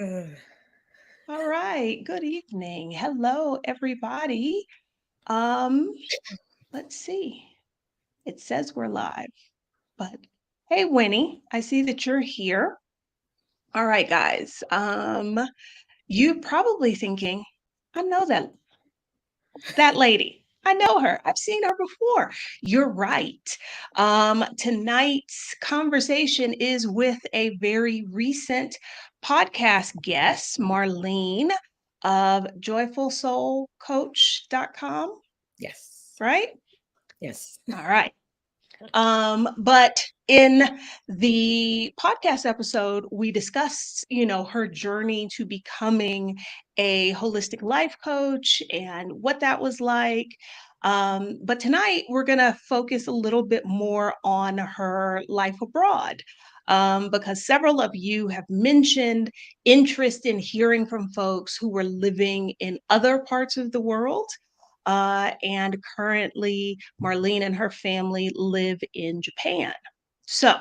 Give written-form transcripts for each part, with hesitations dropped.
Ugh. All right. Good evening. Hello, everybody. Um, let's see. It says we're live, but hey, Winnie, I see that you're here. All right, guys. You probably thinking, I know that lady. I know her. I've seen her before. You're right. Tonight's conversation is with a very recent podcast guest, Marlene of joyfulsoulcoach.com, Yes. right? Yes. All right. But in the podcast episode, we discussed, her journey to becoming a holistic life coach and what that was like. But tonight, we're going to focus a little bit more on her life abroad. Because several of you have mentioned interest in hearing from folks who were living in other parts of the world. And currently, Marlene and her family live in Japan. So,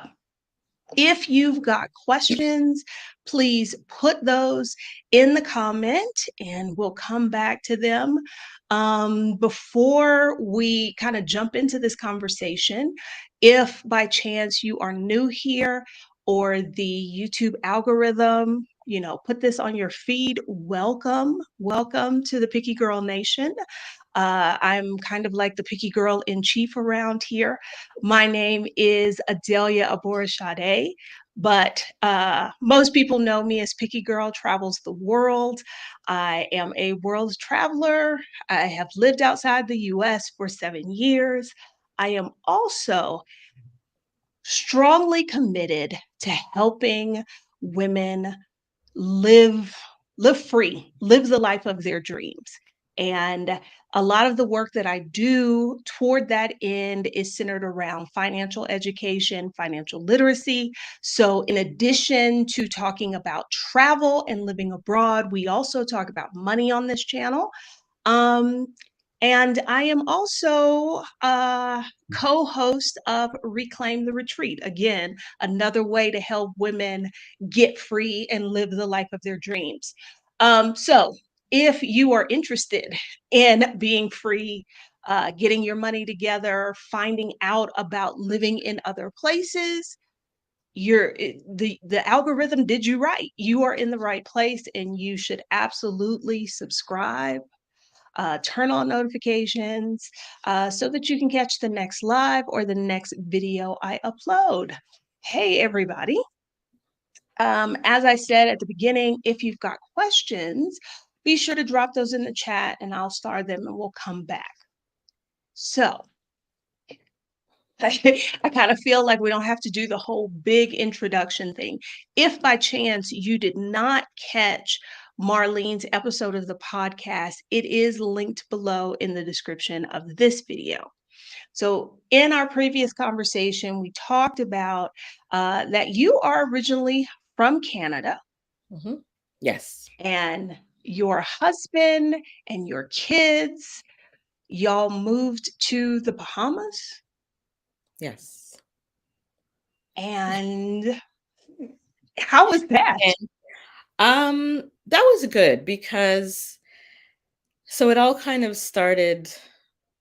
if you've got questions, please put those in the comment and we'll come back to them. Before we kind of jump into this conversation, if by chance you are new here or the YouTube algorithm, put this on your feed, welcome to the Picky Girl Nation. I'm kind of like the picky girl in chief around here. My name is Adelia Aborishade, but most people know me as Picky Girl Travels the World. I am a world traveler. I have lived outside the US for 7 years. I am also strongly committed to helping women live live free, live the life of their dreams. And a lot of the work that I do toward that end is centered around financial education, financial literacy. So, in addition to talking about travel and living abroad, we also talk about money on this channel. Um, and I am also a co host of Reclaim the Retreat. Again, another way to help women get free and live the life of their dreams. So, if you are interested in being free, getting your money together, finding out about living in other places, the algorithm did you right. You are in the right place, and you should absolutely subscribe, turn on notifications so that you can catch the next live or the next video I upload. Hey, everybody. As I said at the beginning, if you've got questions, be sure to drop those in the chat and I'll star them and we'll come back. So, I kind of feel like we don't have to do the whole big introduction thing. If by chance you did not catch Marlene's episode of the podcast, it is linked below in the description of this video. So, in our previous conversation, we talked about that you are originally from Canada Mm-hmm. Yes. and your husband and your kids, y'all moved to the Bahamas. Yes. And how was that? And that was good because so it all kind of started.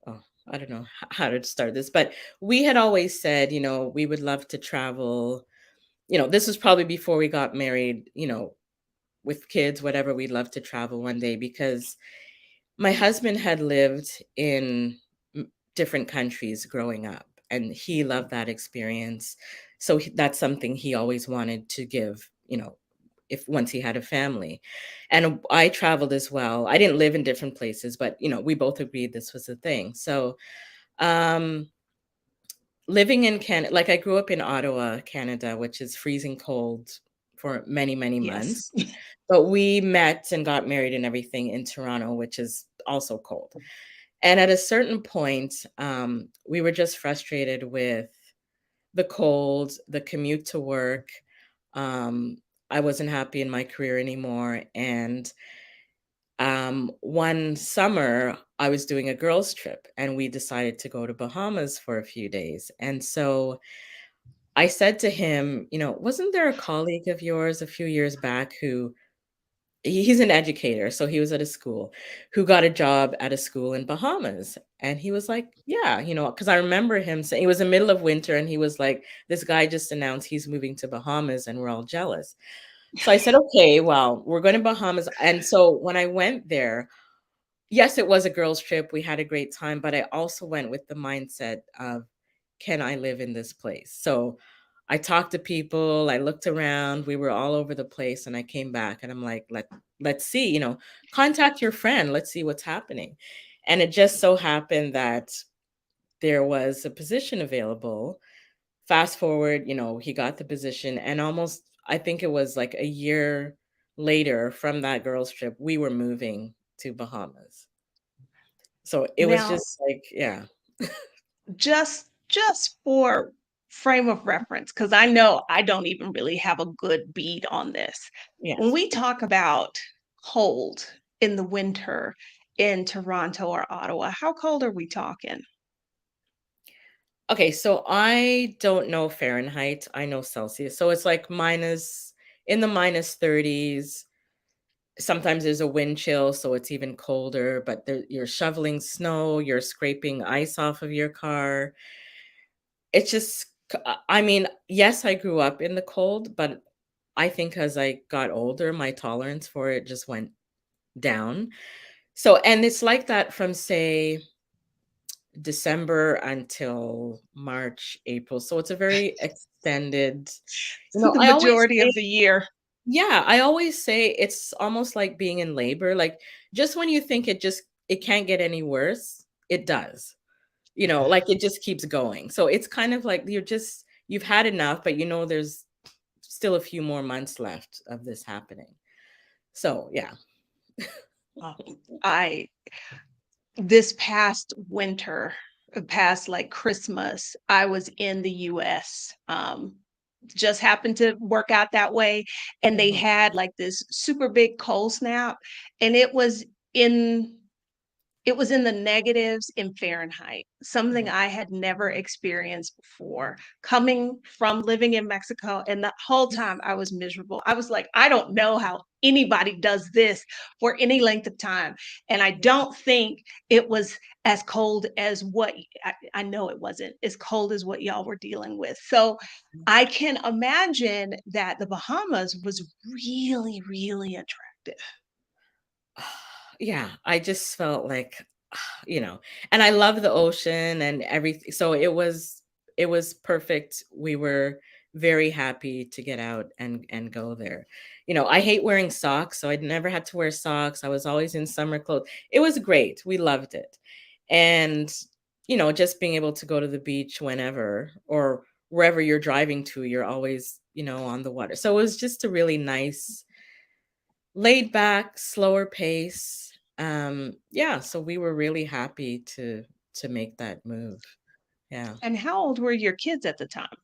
Oh, I don't know how to start this, but we had always said, we would love to travel. This was probably before we got married, with kids, whatever, we'd love to travel one day because my husband had lived in different countries growing up and he loved that experience. So that's something he always wanted to give, if once he had a family. And I traveled as well. I didn't live in different places, but we both agreed this was a thing. So um living in Canada, like I grew up in Ottawa, Canada, which is freezing cold for many, many Yes. months. But we met and got married and everything in Toronto, which is also cold. And at a certain point, we were just frustrated with the cold, the commute to work. Um, I wasn't happy in my career anymore. And one summer, I was doing a girls' trip and we decided to go to Bahamas for a few days. And so I said to him, "Wasn't there a colleague of yours a few years back who" he's an educator, so he was at a school, "who got a job at a school in Bahamas?" And he was like, "Yeah," because I remember him saying it was the middle of winter, and he was like, "This guy just announced he's moving to Bahamas, and we're all jealous." So I said, "Okay, well, we're going to Bahamas." And so when I went there, yes, it was a girls' trip. We had a great time, but I also went with the mindset of, can I live in this place? So I talked to people, I looked around, we were all over the place, and I came back and I'm like, let's see, contact your friend, let's see what's happening. And it just so happened that there was a position available. Fast forward, he got the position, and almost I think it was like a year later from that girls' trip, we were moving to Bahamas. So it was Now, just like, yeah. just for frame of reference, because I know I don't even really have a good bead on this. When Yes. we talk about cold in the winter in Toronto or Ottawa, how cold are we talking? Okay, so I don't know Fahrenheit, I know Celsius. So it's like minus in the minus 30s. Sometimes there's a wind chill, so it's even colder, but you're shoveling snow, you're scraping ice off of your car. It's just I mean, yes, I grew up in the cold, but I think as I got older, my tolerance for it just went down. So and it's like that from, say, December until March, April. So it's a very extended, So the I always majority say, of the year. yeah, I always say it's almost like being in labor. Like just when you think it can't get any worse, it does. Like it just keeps going. So it's kind of like you've had enough, but there's still a few more months left of this happening. So yeah. Oh, I this past winter, past like Christmas, I was in the US. Just happened to work out that way. And they Mhm. had like this super big cold snap, and in it was in the negatives in Fahrenheit, something Mhm. I had never experienced before, coming from living in Mexico, and the whole time I was miserable. I was like, "I don't know how anybody does this for any length of time," and I don't think it was as cold as what I know it wasn't as cold as what y'all were dealing with. So, I can imagine that the Bahamas was really, really attractive. Yeah, I just felt like, and I love the ocean and everything. So it was perfect. We were very happy to get out and go there. I hate wearing socks, so I never had to wear socks. I was always in summer clothes. It was great. We loved it. And just being able to go to the beach whenever or wherever you're driving to, you're always, on the water. So it was just a really nice laid back, slower pace. Yeah, so we were really happy to make that move. Yeah. And how old were your kids at the time?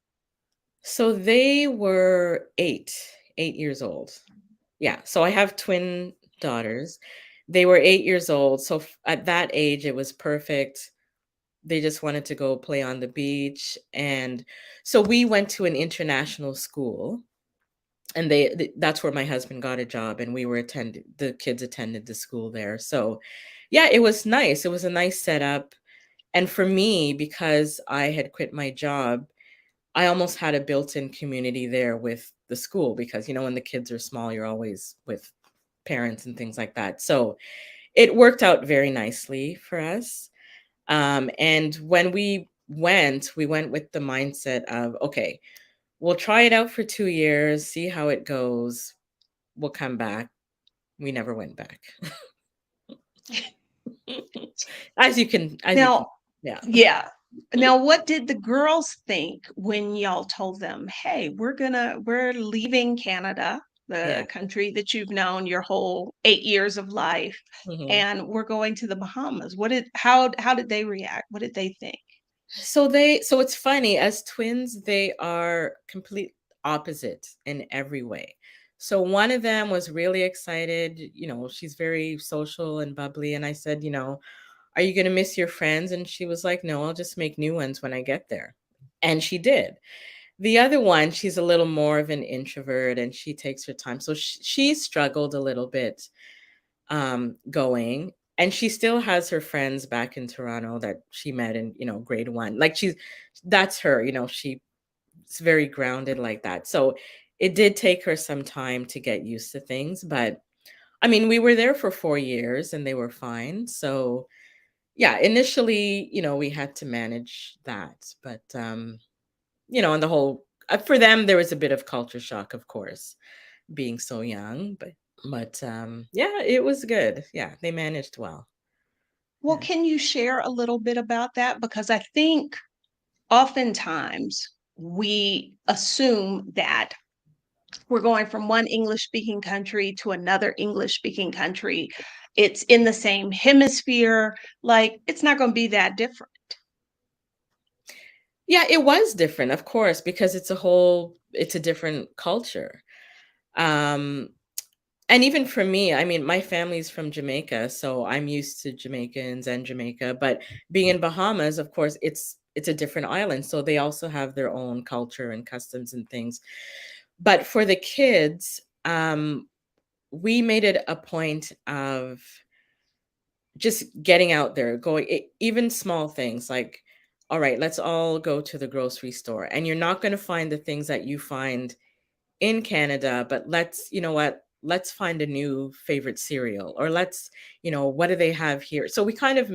So they were 8 years old. Yeah, so I have twin daughters. They were 8 years old, so at that age, it was perfect. They just wanted to go play on the beach, and so we went to an international school. And that's where my husband got a job, and the kids attended the school there. So yeah, it was nice. It was a nice setup. And for me, because I had quit my job, I almost had a built-in community there with the school because when the kids are small, you're always with parents and things like that. So it worked out very nicely for us. And when we went with the mindset of, okay, we'll try it out for 2 years, see how it goes. We'll come back. We never went back. As you can, Now, yeah. yeah. Now, what did the girls think when y'all told them, "Hey, we're leaving Canada, Yeah. the country that you've known your whole 8 years of life, Mhm. and we're going to the Bahamas." How did they react? What did they think? So it's funny, as twins, they are complete opposite in every way. So one of them was really excited, she's very social and bubbly, and I said, "Are you gonna miss your friends?" And she was like, "No, I'll just make new ones when I get there." And she did. The other one, she's a little more of an introvert and she takes her time. So she struggled a little bit going, and she still has her friends back in Toronto that she met in, grade 1. Like that's her, she's very grounded like that. So it did take her some time to get used to things, but I mean, we were there for 4 years and they were fine. So yeah, initially, we had to manage that, but on the whole, for them, there was a bit of culture shock, of course, being so young, but yeah, it was good. Yeah, they managed well. Well, Yeah. can you share a little bit about that? Because I think oftentimes we assume that we're going from one English speaking country to another English speaking country. It's in the same hemisphere. Like, it's not going to be that different. Yeah, it was different, of course, because it's a different culture. Um, and even for me, I mean, my family's from Jamaica, so I'm used to Jamaicans and Jamaica, but being in Bahamas, of course, it's a different island, so they also have their own culture and customs and things. But for the kids, we made it a point of just getting out there, going even small things like, all right, let's all go to the grocery store. And you're not going to find the things that you find in Canada, but you know what? Let's find a new favorite cereal, or what do they have here? So we kind of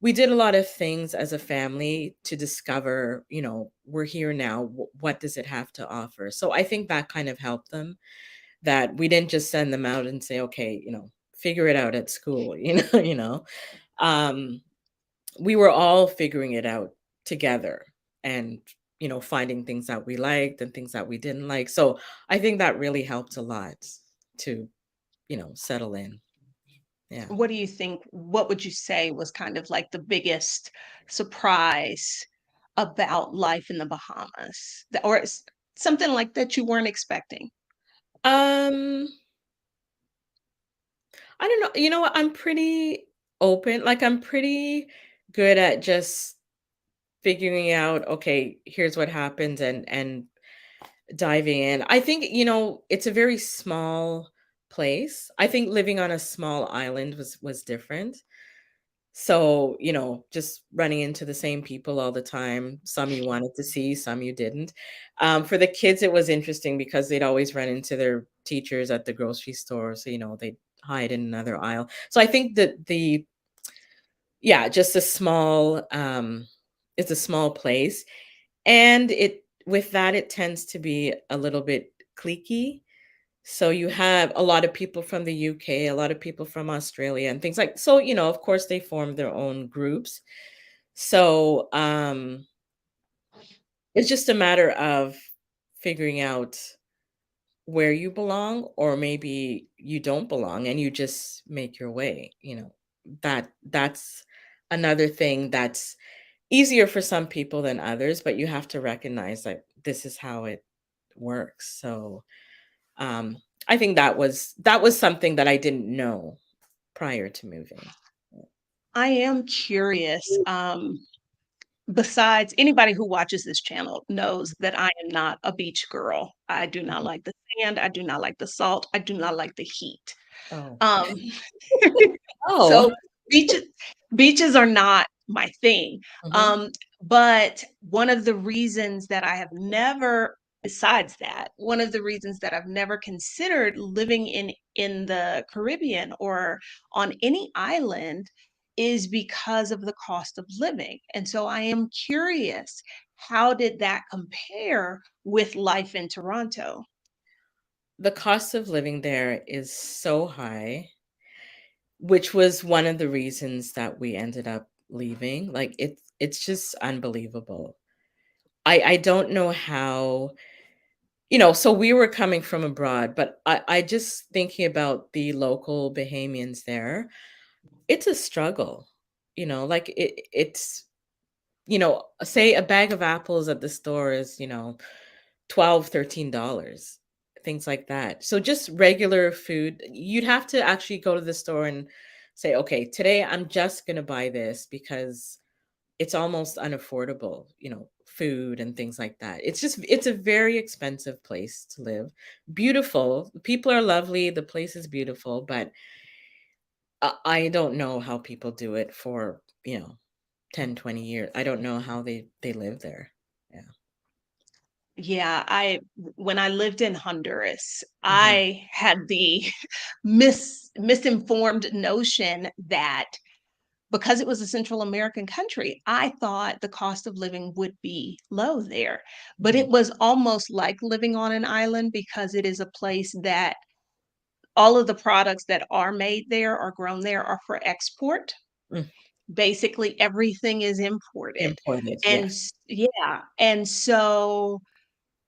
we did a lot of things as a family to discover, we're here now. What does it have to offer? So I think that kind of helped them, that we didn't just send them out and say, okay, figure it out at school, Um, we were all figuring it out together, and, finding things that we liked and things that we didn't like. So I think that really helped a lot to, settle in. Yeah. What do you think? What would you say was kind of like the biggest surprise about life in the Bahamas? Or something like that you weren't expecting? Um, I don't know. You know what? I'm pretty open. Like, I'm pretty good at just figuring out, okay, here's what happened, and diving in. I think, it's a very small place. I think living on a small island was different. So, just running into the same people all the time. Some you wanted to see, some you didn't. For the kids, it was interesting because they'd always run into their teachers at the grocery store. So, they'd hide in another aisle. So I think that yeah, just it's a small place. And with that, it tends to be a little bit cliquey. So you have a lot of people from the UK, a lot of people from Australia and things like, so, of course they form their own groups. So it's just a matter of figuring out where you belong, or maybe you don't belong and you just make your way, that's another thing that's easier for some people than others, but you have to recognize that this is how it works. So Um, I think that was something that I didn't know prior to moving. I am curious. Besides, anybody who watches this channel knows that I am not a beach girl. I do not Mhm. like the sand. I do not like the salt. I do not like the heat. Oh. Um, Oh. so beaches beaches are not my thing. Mhm. Um, but one of the reasons that I have never besides that, one of the reasons that I've never considered living in the Caribbean or on any island is because of the cost of living. And so I am curious, how did that compare with life in Toronto? The cost of living there is so high, which was one of the reasons that we ended up leaving. Like, it's just unbelievable. I don't know how, so we were coming from abroad, but I just thinking about the local Bahamians there, it's a struggle. Like it's say a bag of apples at the store is, 12, $13, things like that. So just regular food, you'd have to actually go to the store and say, okay, today I'm just going to buy this because it's almost unaffordable, food and things like that. It's a very expensive place to live. Beautiful. The people are lovely, the place is beautiful, but I don't know how people do it for, 10, 20 years. I don't know how they live there. Yeah. Yeah, I when I lived in Honduras, Mhm. I had the misinformed notion that because it was a Central American country, I thought the cost of living would be low there. But Mhm. it was almost like living on an island because it is a place that all of the products that are made there or grown there are for export. Mm. Basically, everything is imported. Imported, And yes. yeah, and so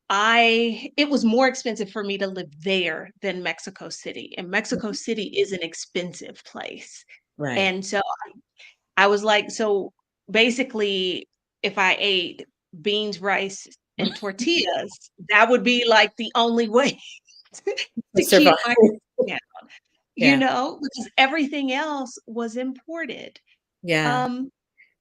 I it was more expensive for me to live there than Mexico City, and Mexico Mhm. City is an expensive place. Right. And so I was like, so basically, if I ate beans, rice, and tortillas, that would be like the only way To to survive. keep my down, Yeah. because everything else was imported. Yeah. Um,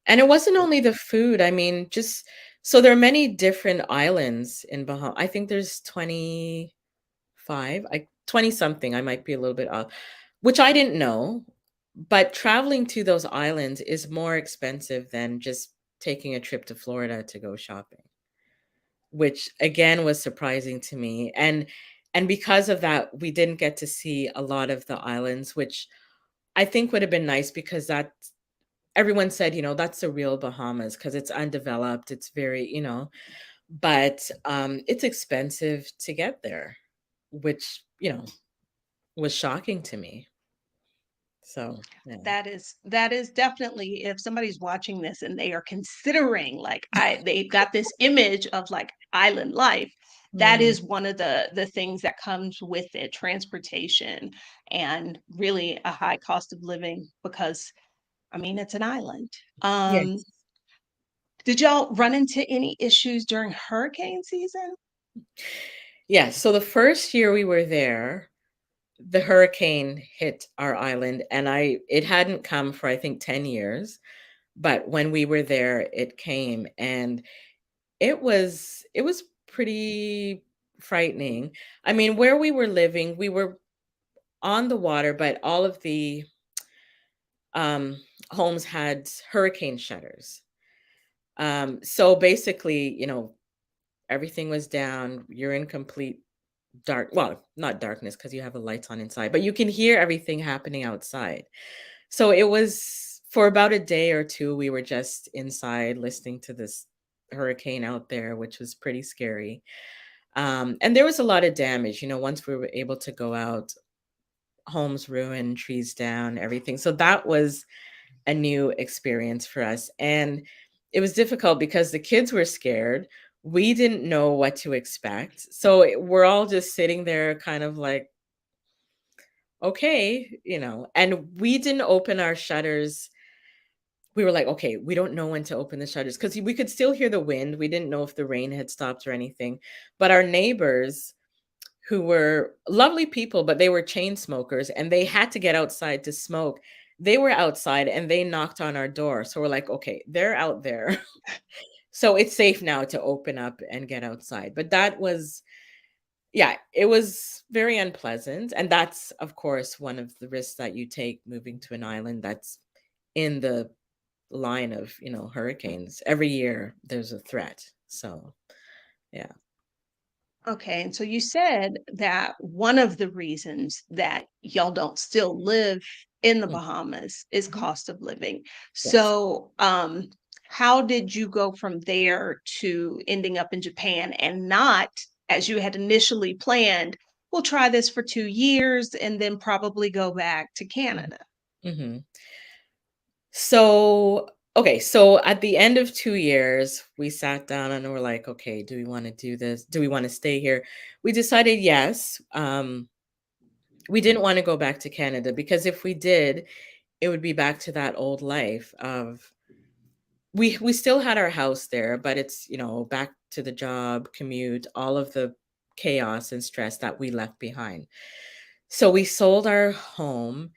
And it wasn't only the food, I mean, just so there are many different islands in Bahama. I think there's 25, 20 something, I might be a little bit off, which I didn't know, but traveling to those islands is more expensive than just taking a trip to Florida to go shopping, which again was surprising to me. And because of that, we didn't get to see a lot of the islands, which I think would have been nice because that everyone said, that's the real Bahamas because it's undeveloped. It's very, but it's expensive to get there, which, was shocking to me. So, yeah. that is definitely if somebody's watching this and they are considering like they've got this image of like island life, that Mhm. is one of the things that comes with it, transportation and really a high cost of living because I mean it's an island. Um, Yes. did y'all run into any issues during hurricane season? Yeah. So the first year we were there, the hurricane hit our island and it hadn't come for I think 10 years, but when we were there it came and it was pretty frightening. I mean, where we were living, we were on the water, but all of the um, homes had hurricane shutters. So basically, everything was down. You're in complete dark. Well, not darkness because you have the lights on inside, but you can hear everything happening outside. So it was for about a day or two, we were just inside listening to this hurricane out there, which was pretty scary. And there was a lot of damage, once we were able to go out, homes ruined, trees down, everything. So that was a new experience for us. And it was difficult because the kids were scared. We didn't know what to expect. So we're all just sitting there, kind of like, okay, and we didn't open our shutters. We were like, okay, we don't know when to open the shutters because we could still hear the wind. We didn't know if the rain had stopped or anything. But our neighbors, who were lovely people, but they were chain smokers and they had to get outside to smoke. They were outside and they knocked on our door. So we're like, okay, they're out there. So it's safe now to open up and get outside. But that was, yeah, it was very unpleasant. And that's, of course, one of the risks that you take moving to an island that's in the line of, hurricanes. Every year there's a threat. So, yeah. Okay, and so you said that one of the reasons that y'all don't still live in the Bahamas is Mhm. cost of living. Yes. So, how did you go from there to ending up in Japan and not, as you had initially planned, we'll try this for 2 years and then probably go back to Mhm. Canada? Mhm. So, okay, so at the end of 2 years, we sat down and we're like, "Okay, do we wanna do this? Do we wanna stay here?" We decided yes. We didn't wanna go back to Canada because if we did, it would be back to that old life of we still had our house there, but it's, back to the job, commute, all of the chaos and stress that we left behind. So we sold our home.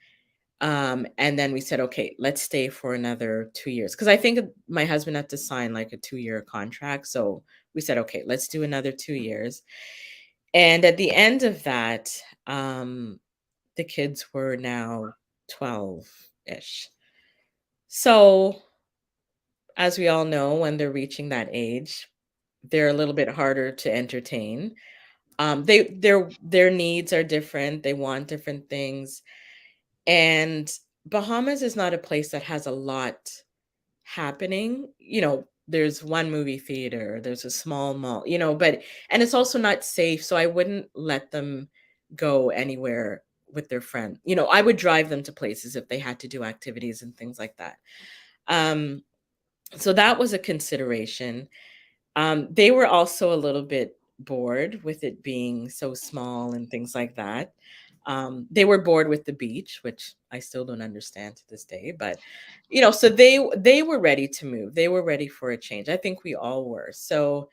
And then we said, okay, let's stay for another 2 years. Because I think my husband had to sign like a 2-year contract. So we said, okay, let's do another 2 years. And at the end of that, um, the kids were now 12-ish. So, as we all know, when they're reaching that age, they're a little bit harder to entertain. Their needs are different. They want different things. And Bahamas is not a place that has a lot happening. There's one movie theater, there's a small mall, but and it's also not safe, so I wouldn't let them go anywhere with their friend. I would drive them to places if they had to do activities and things like that. Um, so that was a consideration. They were also a little bit bored with it being so small and things like that. They were bored with the beach, which I still don't understand to this day. But so they were ready to move. They were ready for a change. I think we all were. So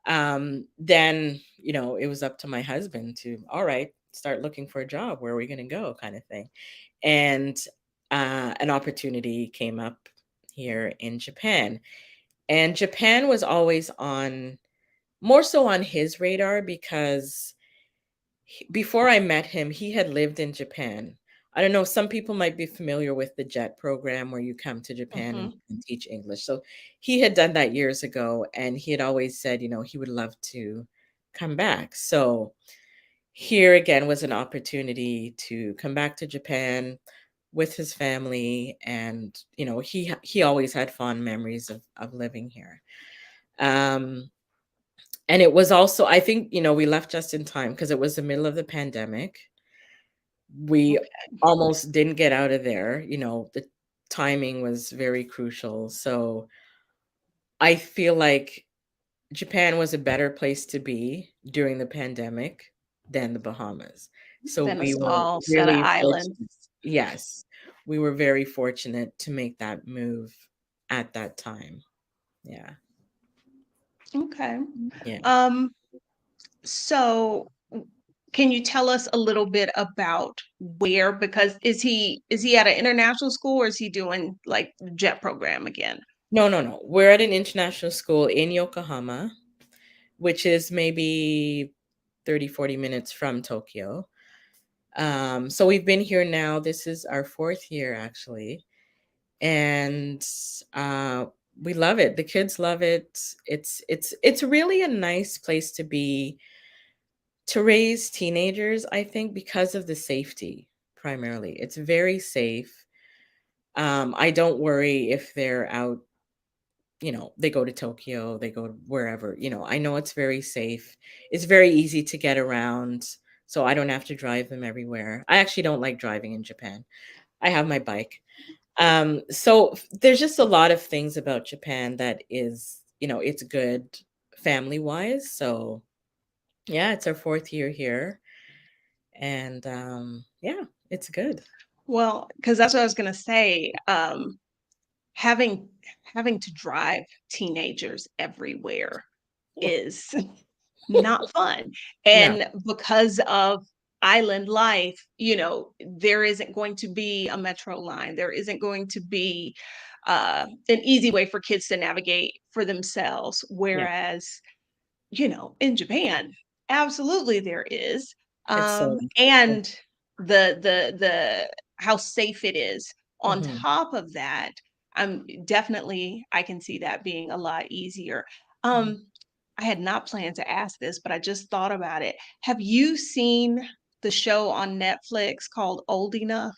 then it was up to my husband to, all right, start looking for a job. Where are we going to go, kind of thing. And an opportunity came up here in Japan, and Japan was always on more so on his radar because before I met him, he had lived in Japan. I don't know, some people might be familiar with the JET program where you come to Japan and, Mhm. and teach English. So he had done that years ago, and he had always said, he would love to come back. So here again was an opportunity to come back to Japan with his family, and he always had fond memories of living here. Um and it was also, I think, we left just in time because it was the middle of the pandemic. We Okay. almost didn't get out of there. The timing was very crucial. So I feel like Japan was a better place to be during the pandemic than the Bahamas. So Then a we were small set of really islands. fortunate. Yes, we were very fortunate to make that move at that time. Yeah. Okay. Yeah. Um, so can you tell us a little bit about where, because is he at an international school, or is he doing like the JET program again? No, no, no. We're at an international school in Yokohama, which is maybe 30, 40 minutes from Tokyo. So we've been here now. This is our fourth year, actually. And uh, we love it. The kids love it. It's really a nice place to be, to raise teenagers, I think, because of the safety, primarily. It's very safe. I don't worry if they're out, they go to Tokyo, they go wherever. I know it's very safe. It's very easy to get around, so I don't have to drive them everywhere. I actually don't like driving in Japan. I have my bike. So there's just a lot of things about Japan that is, it's good family-wise. So yeah, it's our fourth year here, and yeah, it's good. Well, because that's what I was gonna say. Having having to drive teenagers everywhere is not fun. No, And because of island life, there isn't going to be a metro line. There isn't going to be an easy way for kids to navigate for themselves. yeah, Whereas, in Japan, absolutely there is. it's so And the how safe it is. On mhm. top of that, definitely I can see that being a lot easier. Mhm. Um, I had not planned to ask this, but I just thought about it. Have you seen the show on Netflix called Old Enough?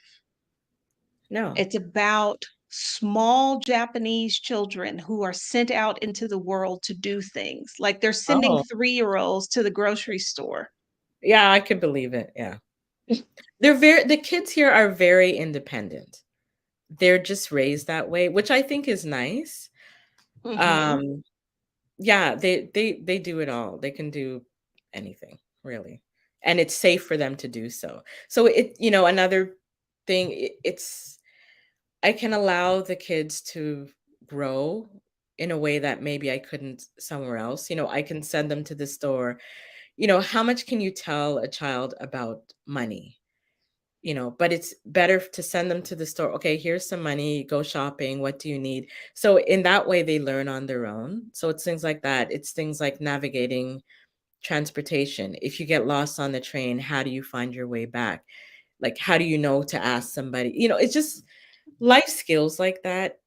No. It's about small Japanese children who are sent out into the world to do things. Like they're sending Oh, 3-year-olds to the grocery store. yeah, I could believe it. Yeah. The kids here are very independent. They're just raised that way, which I think is nice. Mhm. Um, yeah, they do it all. They can do anything, really. And it's safe for them to do so. So another thing, it's I can allow the kids to grow in a way that maybe I couldn't somewhere else. I can send them to the store. How much can you tell a child about money? but it's better to send them to the store. Okay, here's some money, go shopping. What do you need? So in that way, they learn on their own. So it's things like that. It's things like navigating transportation. If you get lost on the train, how do you find your way back? Like, how do you know to ask somebody? It's just life skills like that.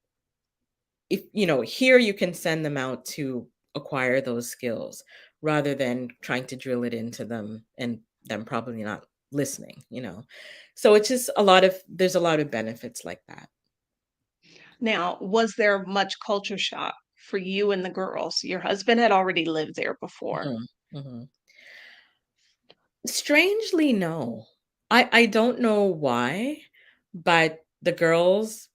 If here you can send them out to acquire those skills rather than trying to drill it into them and them probably not listening. So it's just there's a lot of benefits like that. Now, was there much culture shock for you and the girls? Your husband had already lived there before. Mhm, mhm. Strangely, no. I don't know why, but the girls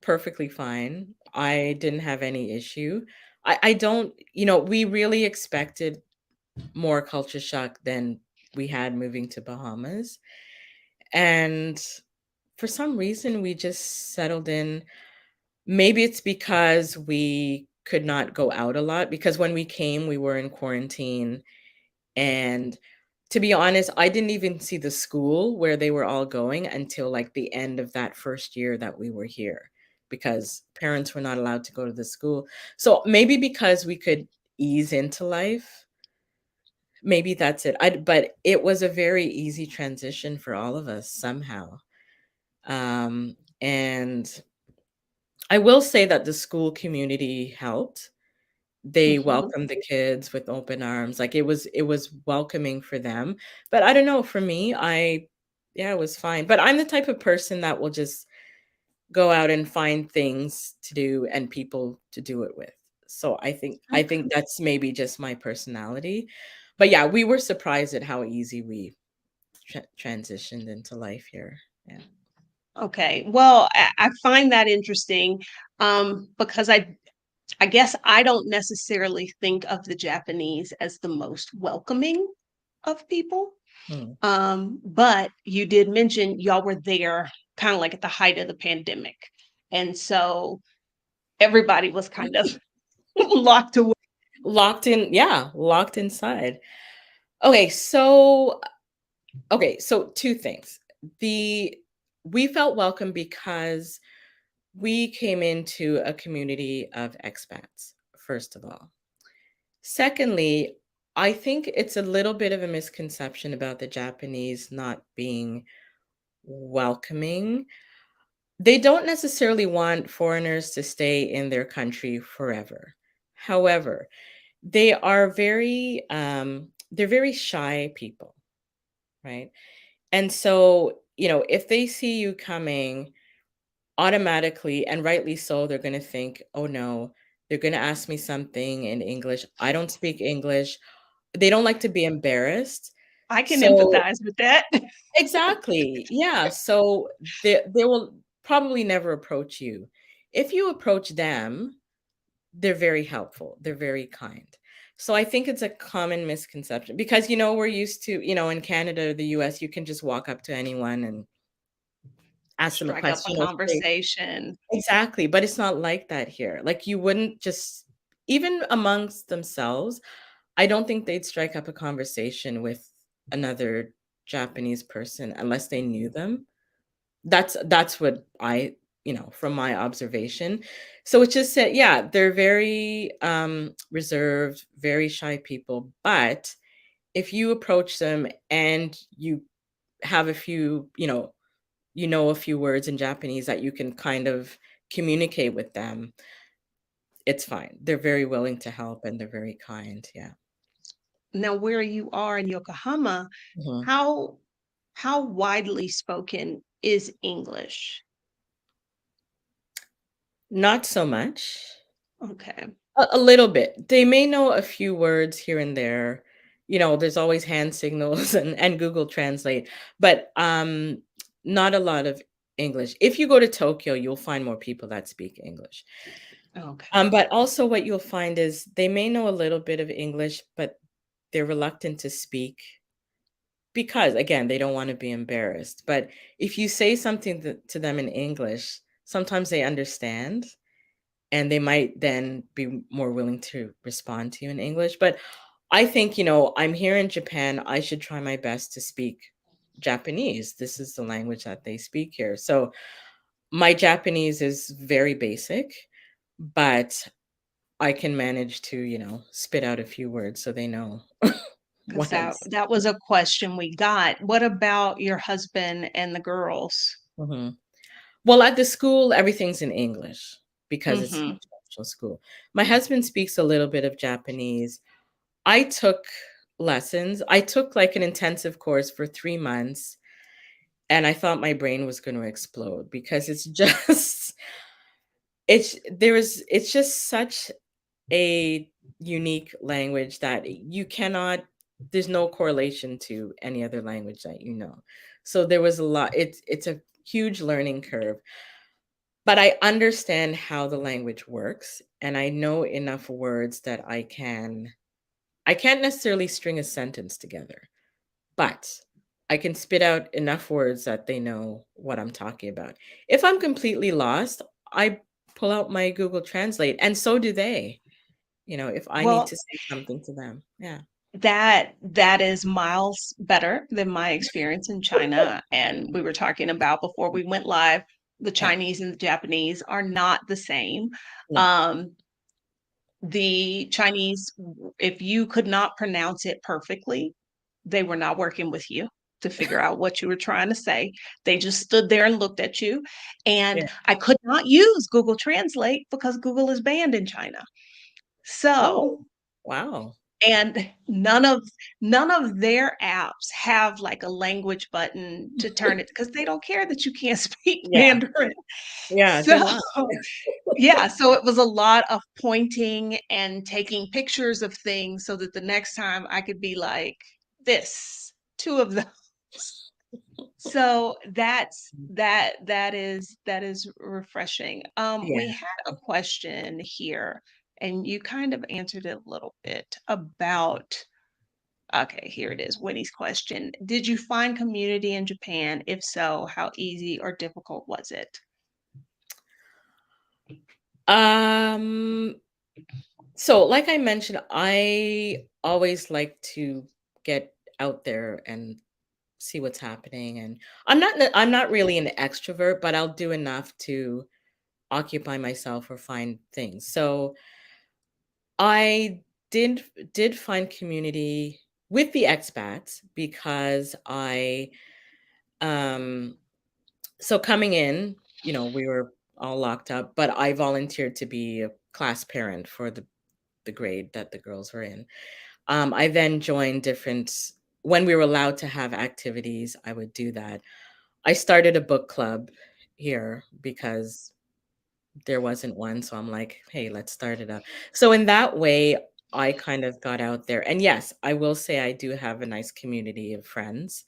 perfectly fine. I didn't have any issue. I don't, we really expected more culture shock than we had moving to Bahamas. And for some reason, we just settled in. Maybe it's because we could not go out a lot because when we came, we were in quarantine. And to be honest, I didn't even see the school where they were all going until like the end of that first year that we were here because parents were not allowed to go to the school. So maybe because we could ease into life, maybe that's it. But it was a very easy transition for all of us somehow. And I will say that the school community helped. They Mhm. welcomed the kids with open arms, like, it was welcoming for them, but I don't know, for me, yeah, it was fine, but I'm the type of person that will just go out and find things to do and people to do it with, so I think Okay. that's maybe just my personality, but yeah, we were surprised at how easy we transitioned into life here, yeah. Okay. Well, I find that interesting because I guess I don't necessarily think of the Japanese as the most welcoming of people. Mm. But you did mention y'all were there kind of like at the height of the pandemic. And so everybody was kind of locked away. Locked in, yeah, locked inside. Okay, so 2 things. The We felt welcome because we came into a community of expats, first of all. Secondly, I think it's a little bit of a misconception about the Japanese not being welcoming. They don't necessarily want foreigners to stay in their country forever. However, they're very shy people, right? And so, if they see you coming, automatically and rightly so, they're going to think, oh no, they're going to ask me something in English. I don't speak English. They don't like to be embarrassed. I can So, empathize with that. exactly. Yeah. So they will probably never approach you. If you approach them, they're very helpful. They're very kind. So I think it's a common misconception because, we're used to, in Canada or the US, you can just walk up to anyone and ask them a Strike up a question or say, conversation. exactly, but it's not like that here. Like, you wouldn't just even amongst themselves, I don't think they'd strike up a conversation with another Japanese person unless they knew them. That's what from my observation. So it's just that, yeah, they're very, reserved, very shy people, but if you approach them and you have a few words in Japanese that you can kind of communicate with them, it's fine. They're very willing to help and they're very kind, yeah. Now, where you are in Yokohama, Mhm. how how widely spoken is English? Not so much. Okay. A little bit. They may know a few words here and there. There's always hand signals and Google Translate, but, not a lot of English. If you go to Tokyo, you'll find more people that speak English. Okay. But also what you'll find is they may know a little bit of English, but they're reluctant to speak because, again, they don't wanna be embarrassed. But if you say something to them in English, sometimes they understand, and they might then be more willing to respond to you in English. But I think, I'm here in Japan, I should try my best to speak. Japanese. This is the language that they speak here. So my Japanese is very basic, but I can manage to, spit out a few words so they know 'Cause what I'm that was a question we got. What about your husband and the girls? saying. Well, at the school, everything's in English because it's an Mhm. international school. My husband speaks a little bit of Japanese. I took lessons. I took like an intensive course for 3 months, and I thought my brain was going to explode because it's just it's just such a unique language that you cannot there's no correlation to any other language that you know. So there was a lot it's a huge learning curve. But I understand how the language works, and I know enough words that I can't necessarily string a sentence together, but I can spit out enough words that they know what I'm talking about. If I'm completely lost, I pull out my Google Translate, and so do they, if I need Well, to say something to them. Yeah. that is miles better than my experience in China, and we were talking about before we went live, the Yeah. Chinese and the Japanese are not the same. No. Um, the Chinese, if you could not pronounce it perfectly, they were not working with you to figure out what you were trying to say. They just stood there and looked at you, Yeah. and I could not use Google Translate because Google is banned in China. So, Oh, wow. and none of their apps have like a language button to turn it because they don't care that you can't speak Yeah. Mandarin. Yeah, So they're not. yeah, so it was a lot of pointing and taking pictures of things so that the next time I could be like this, two of those. So that is refreshing. Yeah. We had a question here, and you kind of answered it a little bit about. Okay, here it is. Winnie's question: did you find community in Japan? If so, how easy or difficult was it? Um So, like I mentioned, I always like to get out there and see what's happening. And I'm not really an extrovert, but I'll do enough to occupy myself or find things. So I did did find community with the expats because I um so coming in, we were all locked up, but I volunteered to be a class parent for the grade that the girls were in. I then joined different when we were allowed to have activities, I would do that. I started a book club here because there wasn't one, so I'm like, "Hey, let's start it up." So in that way, I kind of got out there. And yes, I will say I do have a nice community of friends,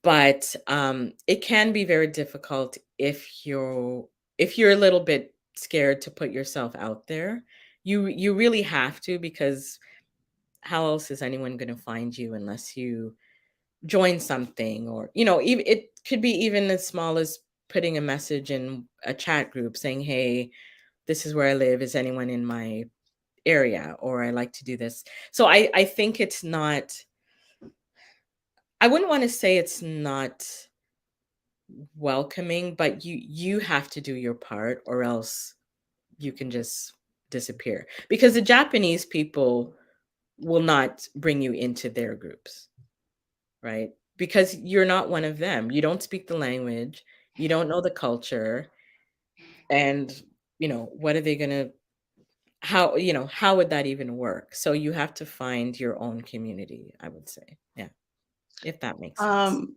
but it can be very difficult if you're a little bit scared to put yourself out there. You really have to because how else is anyone going to find you unless you join something or even it could be even as small as putting a message in a chat group saying, hey, this is where I live, is anyone in my area, or I like to do this. So I think it's not, I wouldn't want to say it's not welcoming, but you have to do your part or else you can just disappear because the Japanese people will not bring you into their groups, right? Because you're not one of them. You don't speak the language, you don't know the culture, and what are they going to how would that even work? So you have to find your own community, I would say. Yeah, if that makes sense. Um,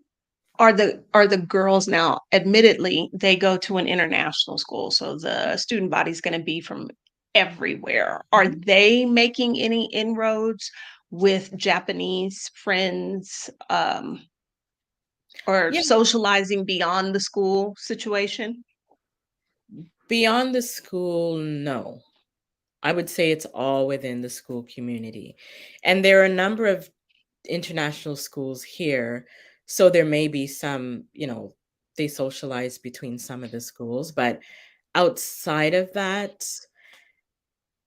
are the girls now, admittedly, they go to an international school, so the student body is gonna be from everywhere. Are Mhm. they making any inroads with Japanese friends, or Yeah, socializing beyond the school situation? beyond the school, no. I would say it's all within the school community. And there are a number of international schools here. So there may be some, they socialize between some of the schools, but outside of that,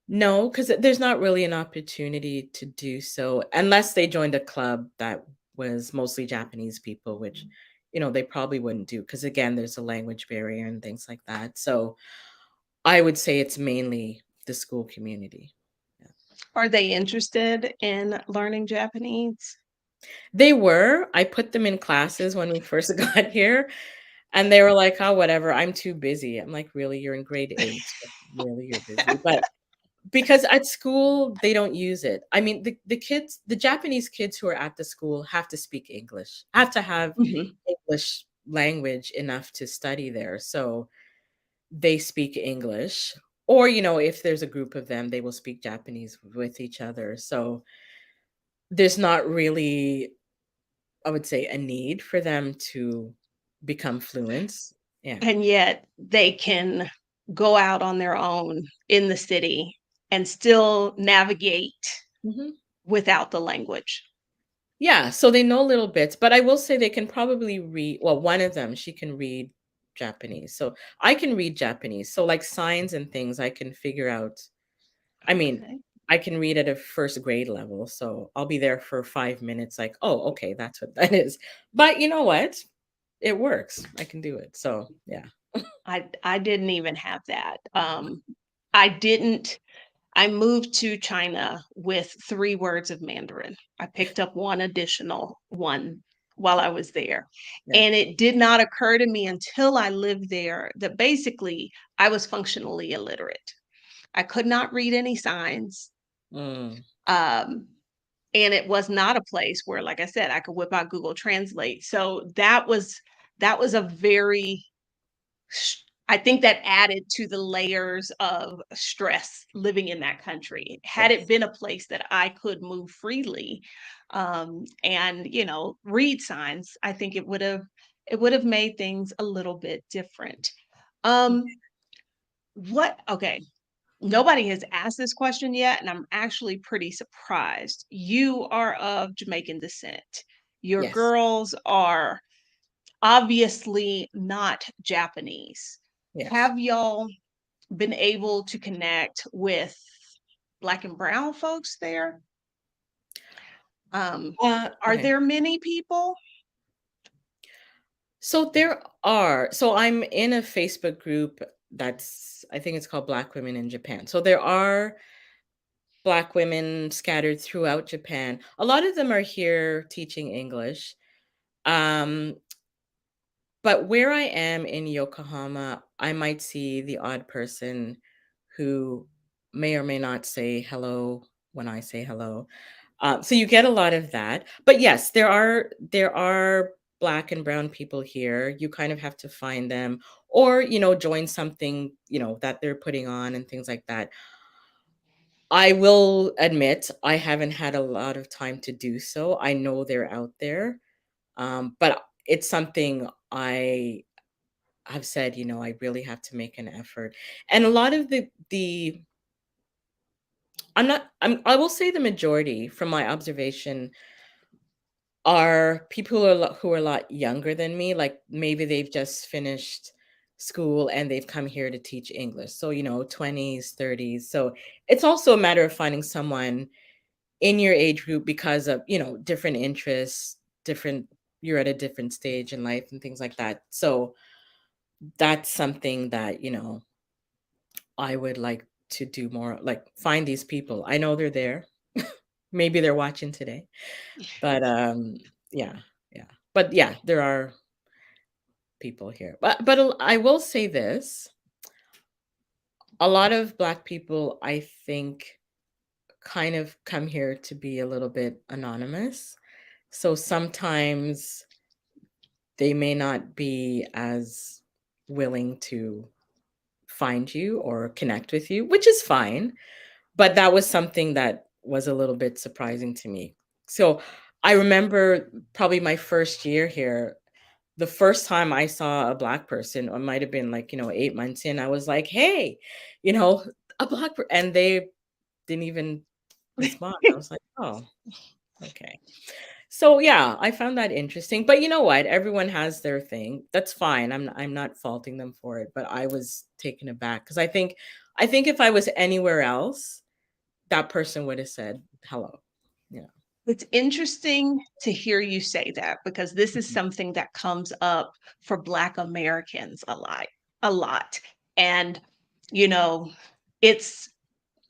no, because there's not really an opportunity to do so unless they joined a club that was mostly Japanese people, which, they probably wouldn't do because again, there's a language barrier and things like that. So I would say it's mainly the school community. Yeah. Are they interested in learning Japanese? They were. I put them in classes when we first got here, and they were like, "Oh, whatever. I'm too busy." I'm like, "Really? You're in grade 8. Really, you're busy?" But because at school, they don't use it. I mean, the Japanese kids who are at the school have to speak English, have to have Mhm. English language enough to study there. So they speak English. Or, if there's a group of them, they will speak Japanese with each other. So there's not really, I would say, a need for them to become fluent. Yeah. And yet they can go out on their own in the city and still navigate Mhm. without the language. Yeah, so they know little bits, but I will say they can probably read, well, one of them, she can read Japanese. So I can read Japanese. So like signs and things I can figure out. I mean, Okay. I can read at a first grade level. So I'll be there for 5 minutes, like, oh, okay, that's what that is. But you know what? It works. I can do it. So yeah. I didn't even have that. I didn't I moved to China with 3 words of Mandarin. I picked up one additional one while I was there, Yeah. and it did not occur to me until I lived there that basically I was functionally illiterate. I could not read any signs, Mm, um, and it was not a place where, like I said, I could whip out Google Translate. So that was a very I think that added to the layers of stress living in that country. Had it yes. been a place that I could move freely, and, read signs, I think it would have made things a little bit different. Um, what okay, nobody has asked this question yet, and I'm actually pretty surprised. You are of Jamaican descent. Your Yes. girls are obviously not Japanese. Yes. Have y'all been able to connect with Black and brown folks there? Um, are Okay. there many people? So there are. So I'm in a Facebook group that's, I think it's called Black Women in Japan. So there are Black women scattered throughout Japan. A lot of them are here teaching English. Um, but where I am in Yokohama, I might see the odd person who may or may not say hello when I say hello. So you get a lot of that. But yes, there are Black and brown people here. You kind of have to find them or, join something, that they're putting on and things like that. I will admit I haven't had a lot of time to do so. I know they're out there, but it's something I have said, I really have to make an effort. And a lot of the I will say the majority from my observation are people who are a lot younger than me, like, maybe they've just finished school and they've come here to teach English. So, 20s, 30s. So, it's also a matter of finding someone in your age group because of, different interests, different you're at a different stage in life and things like that. So, that's something that, I would like to do more, like, find these people. I know they're there. Maybe they're watching today. But, yeah, yeah. But, yeah, there are people here. But I will say this, a lot of Black people, I think, kind of come here to be a little bit anonymous. So sometimes they may not be as willing to find you or connect with you, which is fine. But that was something that was a little bit surprising to me. So I remember probably my first year here, the first time I saw a Black person, or it might have been like, 8 months in, I was like, "Hey," you know, a and they didn't even respond. I was like, "Oh, okay." So, yeah, I found that interesting, but you know what? Everyone has their thing. That's fine. I'm not faulting them for it, but I was taken aback because I think if I was anywhere else, that person would have said hello. Yeah. It's interesting to hear you say that because this is Mhm. something that comes up for Black Americans a lot. And, you know, it's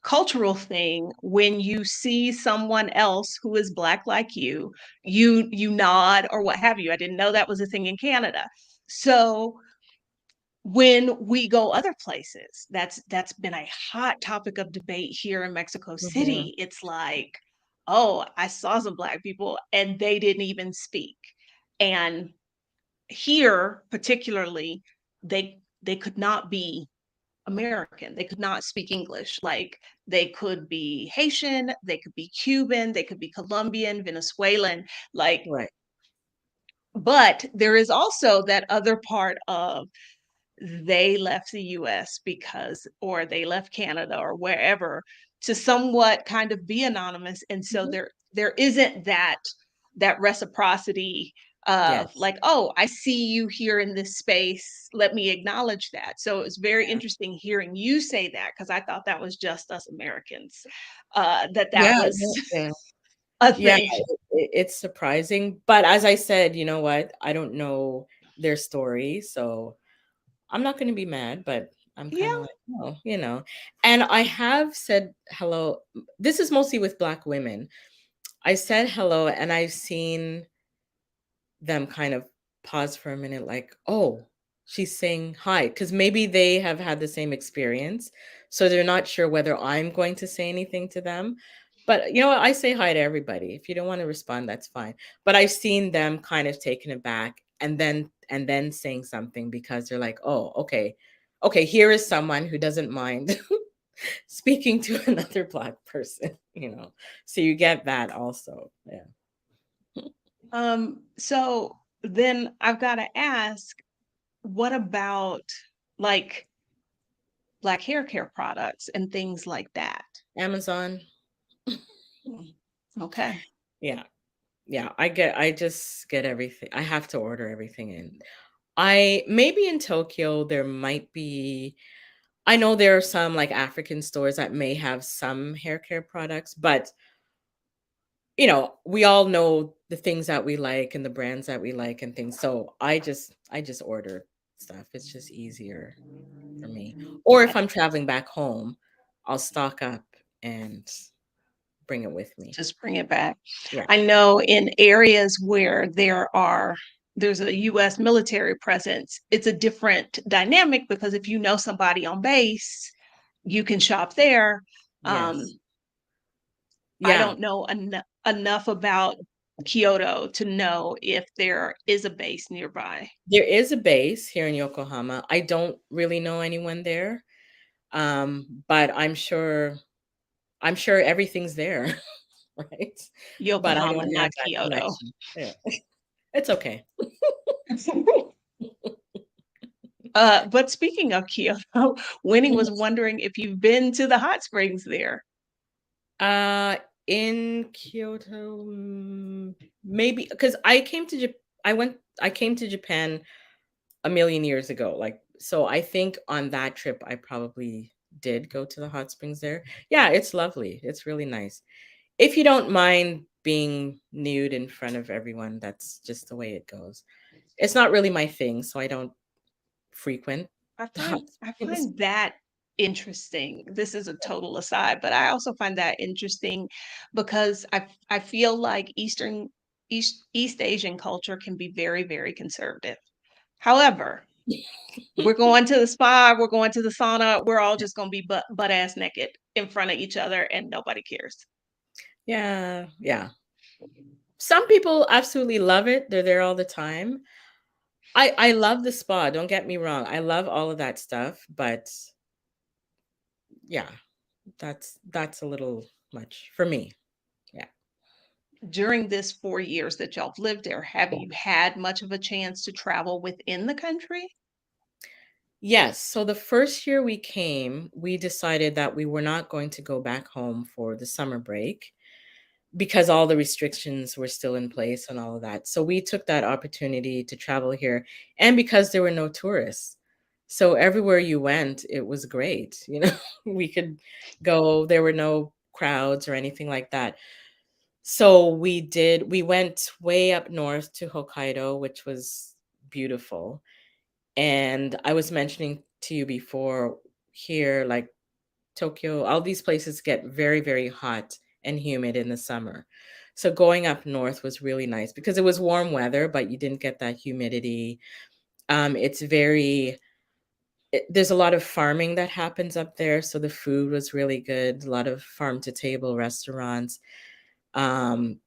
cultural thing when you see someone else who is Black like you nod or what have you. I didn't know that was a thing in Canada. So when we go other places, that's been a hot topic of debate here in Mexico Mhm. City. It's like, oh, I saw some Black people and they didn't even speak. And here, particularly, they could not be American. They could not speak English. Like they could be Haitian, they could be Cuban, they could be Colombian, Venezuelan, like, Right. but there is also that other part of they left the US because, or they left Canada or wherever to somewhat kind of be anonymous. And so Mhm. there isn't that reciprocity of Yes. like, oh, I see you here in this space. Let me acknowledge that. So it's very Yeah. interesting hearing you say that because I thought that was just us Americans, that Yeah, was no, yeah. a Yeah, thing. it's surprising, but as I said, you know what? I don't know their story, so I'm not gonna be mad, but I'm kinda Yeah. like, "Oh," you know? And I have said hello. This is mostly with Black women. I said hello, and I've seen them kind of pause for a minute like, "Oh, she's saying hi," because maybe they have had the same experience, so they're not sure whether I'm going to say anything to them. But, you know what, I say hi to everybody. If you don't wanna respond, that's fine. But I've seen them kind of taken aback and then saying something because they're like, "Oh, okay. Okay, here is someone who doesn't mind speaking to another Black person," you know? So you get that also, yeah. So then I've got to ask, what about like Black hair care products and things like that? Amazon. Mm, okay. Yeah. Yeah, I just get everything. I have to order everything in. Maybe in Tokyo there might be, I know there are some like African stores that may have some hair care products, but we all know the things that we like and the brands that we like and things. So I just order stuff. It's just easier for me. Or if Got I'm it. traveling back home, I'll stock up and bring it with me. Just bring it back. Yeah. I know in areas where there's a US military presence, it's a different dynamic because if you know somebody on base, you can shop there. Yes. Um, I Yeah. don't know enough about Kyoto to know if there is a base nearby. There is a base here in Yokohama. I don't really know anyone there, but I'm sure everything's there, right? But I Yokohama, don't have not that Kyoto. connection. Yeah. It's okay. But speaking of Kyoto, Winnie Mhm. was wondering if you've been to the hot springs there. Uh, in Kyoto, maybe because I came to Japan a million years ago, like, so I think on that trip, I probably did go to the hot springs there. Yeah, it's lovely. It's really nice. If you don't mind being nude in front of everyone, that's just the way it goes. It's not really my thing, so I don't frequent the hot I springs. find that interesting. This is a total aside, but I also find that interesting because I feel like East Asian culture can be very, very conservative. However, we're going to the spa, we're going to the sauna, we're all just gonna be butt ass naked in front of each other and nobody cares. Yeah, yeah. Some people absolutely love it. They're there all the time. I love the spa, don't get me wrong. I love all of that stuff, but yeah, that's a little much for me. Yeah. During this 4 years that y'all have lived there, have you had much of a chance to travel within the country? Yes, so the first year we came, we decided that we were not going to go back home for the summer break because all the restrictions were still in place and all of that. So we took that opportunity to travel here and because there were no tourists. So everywhere you went, it was great. We could go, there were no crowds or anything like that. So we went way up north to Hokkaido, which was beautiful. And I was mentioning to you before, here, like Tokyo, all these places get very, very hot and humid in the summer. So going up north was really nice because it was warm weather, but you didn't get that humidity. It's very there's a lot of farming that happens up there, so the food was really good. A lot of farm to table restaurants. Um,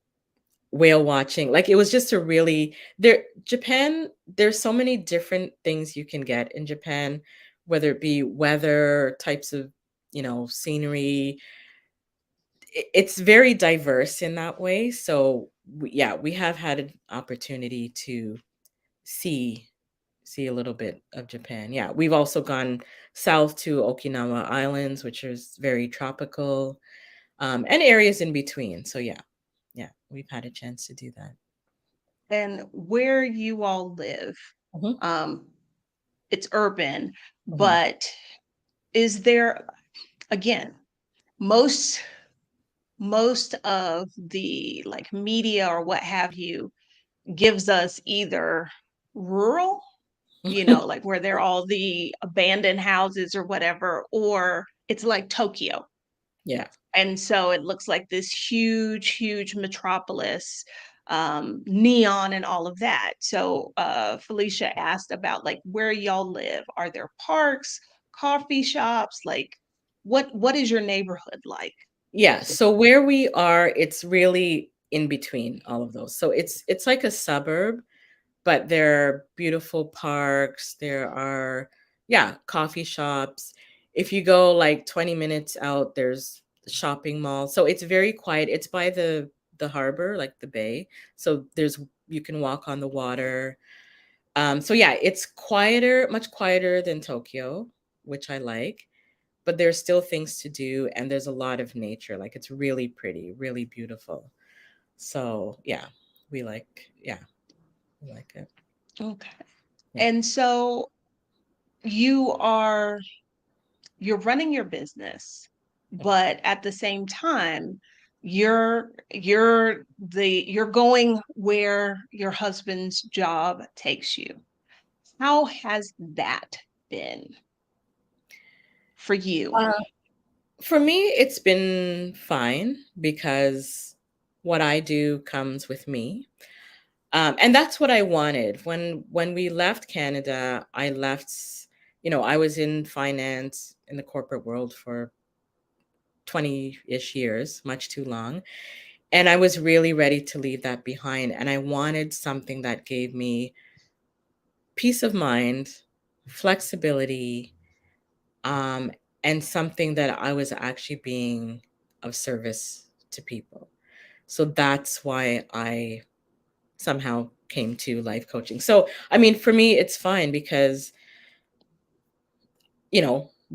Whale watching. Like, it was just a really there Japan, there's so many different things you can get in Japan, whether it be weather, types of, scenery. It's very diverse in that way. So, yeah, we have had an opportunity to see see a little bit of Japan. Yeah, we've also gone south to Okinawa Islands, which is very tropical, and areas in between. So yeah, yeah, we've had a chance to do that. And where you all live, Mhm, um, it's urban, mhm. but is there, again, most most of the like media or what have you gives us either rural, like where there are all the abandoned houses or whatever, or it's like Tokyo. Yeah. And so it looks like this huge, huge metropolis, neon and all of that. So Felicia asked about like where y'all live. Are there parks, coffee shops? Like what is your neighborhood like? Yeah, so where we are, it's really in between all of those. So it's like a suburb, but there are beautiful parks, there are, yeah, coffee shops. If you go like 20 minutes out, there's the shopping mall. So it's very quiet. It's by the harbor, like the bay. So there's you can walk on the water. So yeah, it's quieter, much quieter than Tokyo, which I like, but there's still things to do and there's a lot of nature. Like, it's really pretty, really beautiful. So yeah, yeah, we like it. Okay. Yeah. And so you are you're running your business, but at the same time, you're going where your husband's job takes you. How has that been for you? Uh, for me, it's been fine because what I do comes with me. And that's what I wanted. When we left Canada, I was in finance in the corporate world for 20-ish years, much too long. And I was really ready to leave that behind. And I wanted something that gave me peace of mind, flexibility, um, and something that I was actually being of service to people. So that's why I somehow came to life coaching. So, I mean, for me, it's fine because,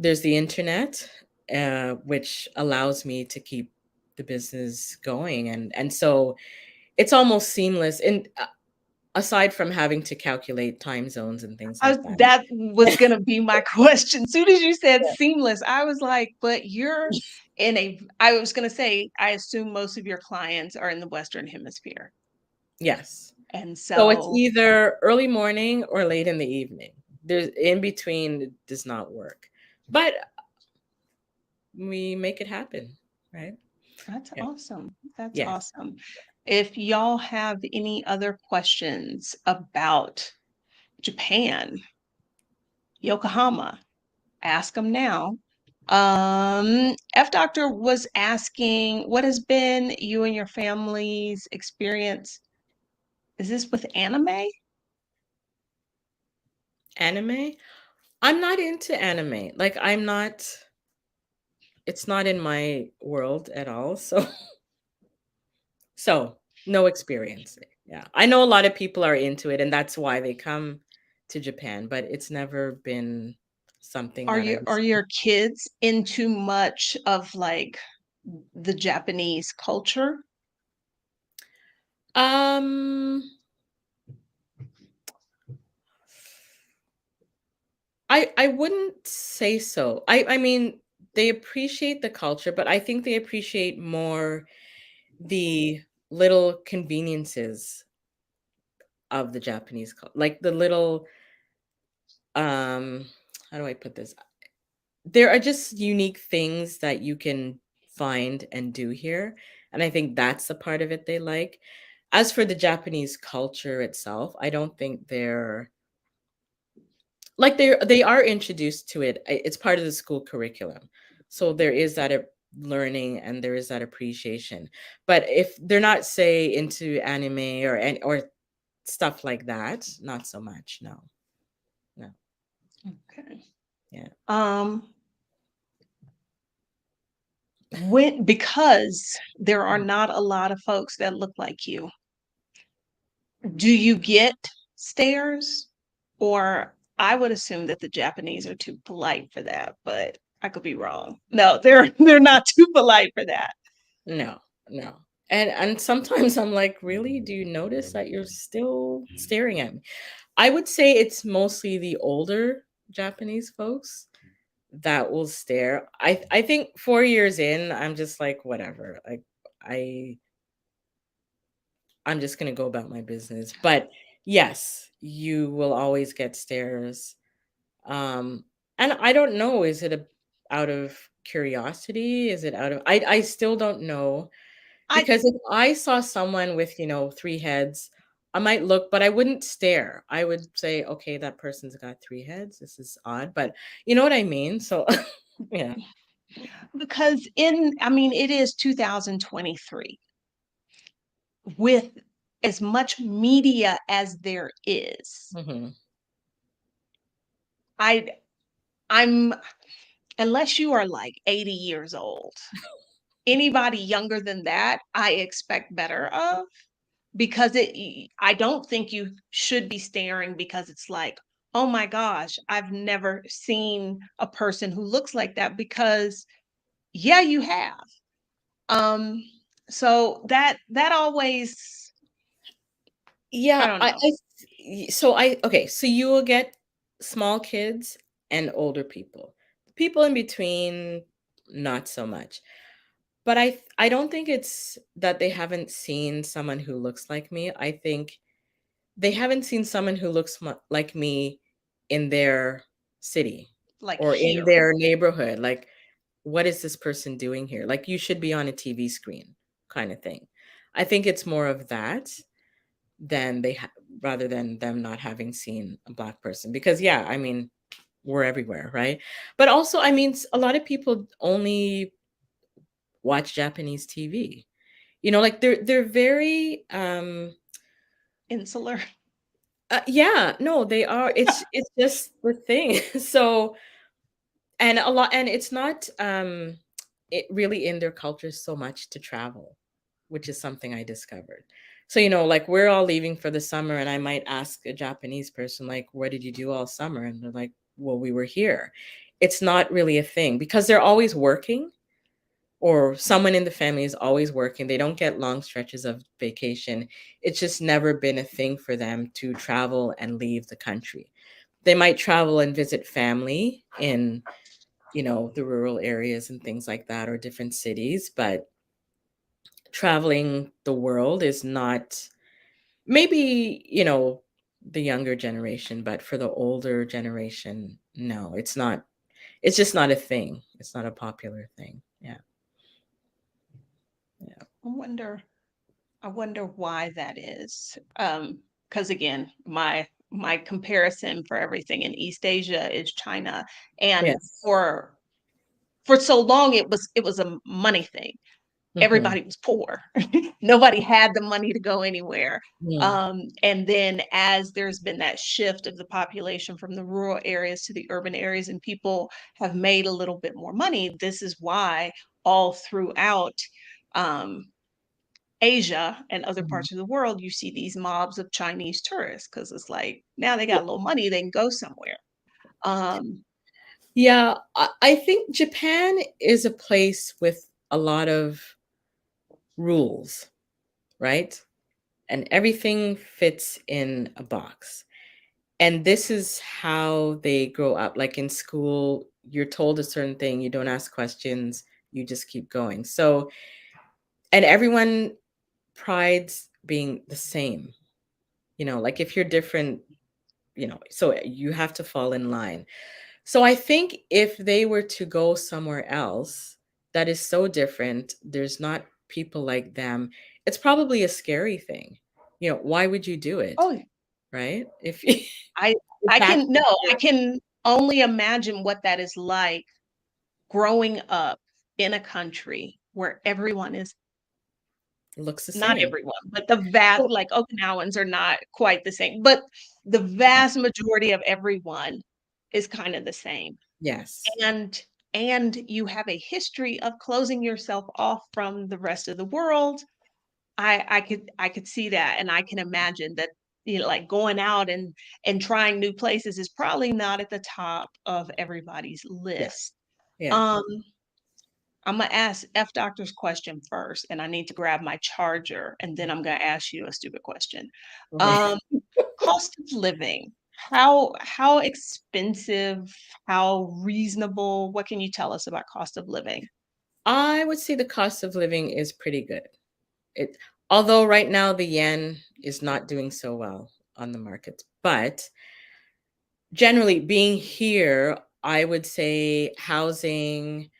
there's the internet, which allows me to keep the business going. And so it's almost seamless. And aside from having to calculate time zones and things like that. That was gonna be my question. Soon as you said seamless, I was like, but you're I was gonna say, I assume most of your clients are in the Western Hemisphere. Yes. And So it's so either early morning or late in the evening. There's in between, it does not work. But we make it happen, right? that's Yeah. awesome. That's Yes. awesome. If y'all have any other questions about Japan, Yokohama, ask them now. F Doctor was asking, what has been you and your family's experience? Is this with anime? Anime? I'm not into anime. Like, it's not in my world at all. So no experience. Yeah. I know a lot of people are into it and that's why they come to Japan, but it's never been something that I Are was. your kids into much of like the Japanese culture? Um I wouldn't say so. I mean, they appreciate the culture, but I think they appreciate more. the little conveniences of the Japanese like the little um how do I put this? There are just unique things that you can find and do here, and I think that's the part of it they like. As for the Japanese culture itself, I don't think they're like they are introduced to it. It's part of the school curriculum. So there is that learning and there is that appreciation. But if they're not say into anime or stuff like that, not so much. No. No. Okay. Yeah. Um, when because there are Mm. not a lot of folks that look like you, do you get stares? Or I would assume that the Japanese are too polite for that, but I could be wrong. No, they're not too polite for that. No. No. And sometimes I'm like, really? Do you notice that you're still staring at me? I would say it's mostly the older Japanese folks that will stare. I think 4 years in, I'm just like, whatever. Like I I'm just gonna go about my business. But yes, you will always get stares. Um, and I don't know, is it out of curiosity? Is it out of I still don't know I because if I saw someone with, 3 heads, I might look, but I wouldn't stare. I would say, okay, that person's got 3 heads. This is odd, but you know what I mean? So yeah. because I mean, it is 2023. With as much media as there is, Hmm. I I'm unless you are like 80 years old, anybody younger than that, I expect better of because I don't think you should be staring because it's like, "Oh my gosh, I've never seen a person who looks like that," because yeah, you have. Um so that always I Yeah, don't know. so okay, so you will get small kids and older people. People in between, not so much. But I don't think it's that they haven't seen someone who looks like me. I think they haven't seen someone who looks like me in their city Like or in here. their neighborhood. Like, what is this person doing here? Like, you should be on a TV screen, kind of thing. I think it's more of that than rather than them not having seen a black person. Because yeah, I mean, we're everywhere, right? But also, I mean, a lot of people only watch Japanese TV. Like they're very Insular. yeah, no, they are. It's just the thing. So, and a lot, and it's not it really in their culture so much to travel, which is something I discovered. So, like we're all leaving for the summer and I might ask a Japanese person like, "What did you do all summer?" And they're like, "Well, we were here." It's not really a thing because they're always working, or someone in the family is always working. They don't get long stretches of vacation. It's just never been a thing for them to travel and leave the country. They might travel and visit family in, the rural areas and things like that, or different cities, but traveling the world is not, maybe, the younger generation, but for the older generation, no, it's not. It's just not a thing. It's not a popular thing. Yeah. Yeah. I wonder I wonder why that is. Because again, my comparison for everything in East Asia is China, and Yes. for so long it was a money thing. Hmm. Everybody was poor. Nobody had the money to go anywhere. Mm. And then as there's been that shift of the population from the rural areas to the urban areas, and people have made a little bit more money, this is why all throughout um, Asia and other Mhm. parts of the world, you see these mobs of Chinese tourists because it's like now they got a little money, they can go somewhere. Um, Yeah, I think Japan is a place with a lot of rules, right? And everything fits in a box. And this is how they grow up. Like in school, you're told a certain thing, you don't ask questions, you just keep going. So and everyone prides being the same. Like if you're different, so you have to fall in line. So I think if they were to go somewhere else that is so different, there's not people like them, it's probably a scary thing. Why would you do it, Oh, right? If I if I that's can no, I can only imagine what that is like growing up in a country where everyone is looks the not same. everyone, but the vast Well, like Okinawans are not quite the same, but the yeah. vast majority of everyone is kind of the same. Yes. And and you have a history of closing yourself off from the rest of the world. I could see that, and I can imagine that, like, going out and trying new places is probably not at the top of everybody's Yeah. list. Yeah. Um, Imma ask F Doctor's question first, and I need to grab my charger, and then I'm gonna ask you a stupid question. Okay. Um, Cost of living. How expensive, how reasonable, what can you tell us about cost of living? I would say the cost of living is pretty good. It Although right now the yen is not doing so well on the markets, but generally being here, I would say housing,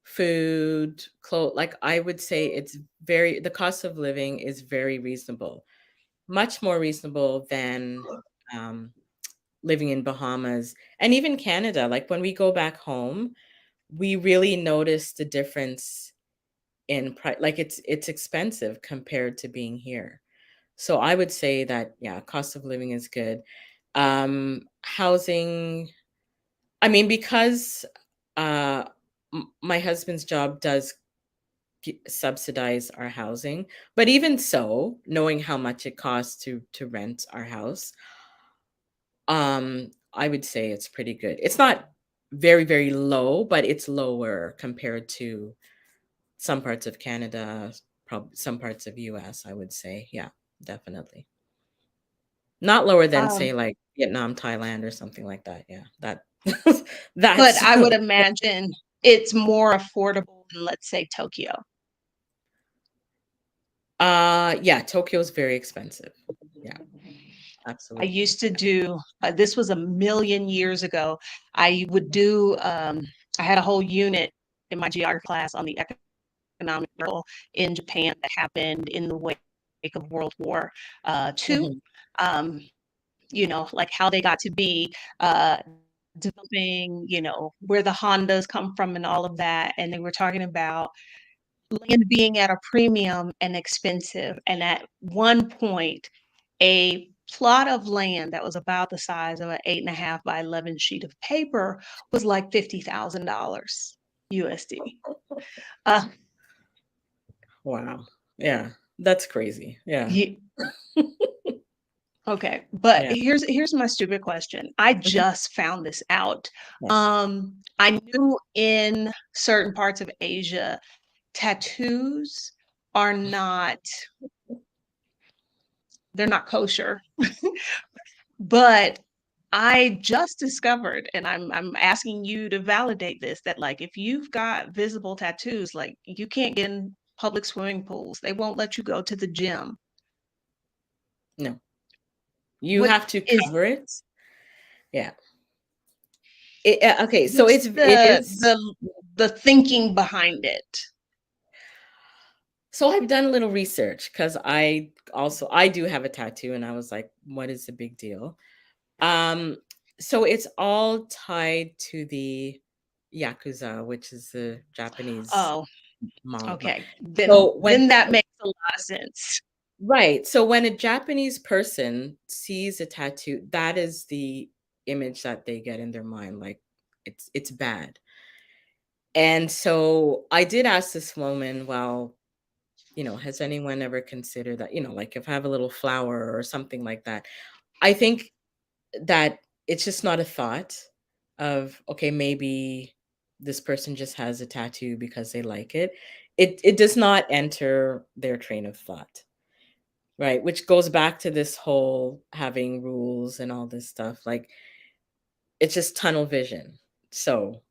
food, clothes, like I would say the cost of living is very reasonable, much more reasonable than um, living in Bahamas and even Canada. Like when we go back home, we really notice the difference in price. Like it's expensive compared to being here. So I would say that, yeah, cost of living is good. Housing, I mean, because uh, my husband's job does subsidize our housing, but even so, knowing how much it costs to rent our house, I would say it's pretty good. It's not very, very low, but it's lower compared to some parts of Canada, probably some parts of US, I would say. Yeah, definitely. Not lower than, Um, say, like, Vietnam, Thailand, or something like that, yeah, that but that's I would imagine it's more affordable than, let's say, Tokyo. yeah, Tokyo's very expensive. Yeah, I absolutely. used to do this was a million years ago. I would do I had a whole unit in my geography class on the economic role in Japan that happened in the wake of World War II. Mhm. Um, like how they got to be uh, developing, where the Hondas come from and all of that. And they were talking about land being at a premium and expensive. And at one point, a plot of land that was about the size of an 8.5 by 11 sheet of paper was like $50,000 USD. Uh, Wow. Yeah, that's crazy. Yeah. ye- okay, but Yeah. here's my stupid question. I Mhm. just found this out. Yes. I knew in certain parts of Asia, tattoos are not they're not kosher. But I just discovered, and I'm asking you to validate this, that, like, if you've got visible tattoos, like, you can't get in public swimming pools. They won't let you go to the gym. No. You What have to is cover it. Yeah. Okay, so what's it is. the thinking behind it? So I've done a little research because I do have a tattoo, and I was like, what is the big deal? Um, so it's all tied to the Yakuza, which is the Japanese Oh, mob. okay. So Then that makes a lot of sense. when a Japanese person sees a tattoo, that is the image that they get in their mind, like it's bad. And so I did ask this woman, well, has anyone ever considered that, like if I have a little flower or something like that? I think that it's just not a thought of, okay, maybe this person just has a tattoo because they like it. It does not enter their train of thought, right? Which goes back to this whole having rules and all this stuff. Like it's just tunnel vision. So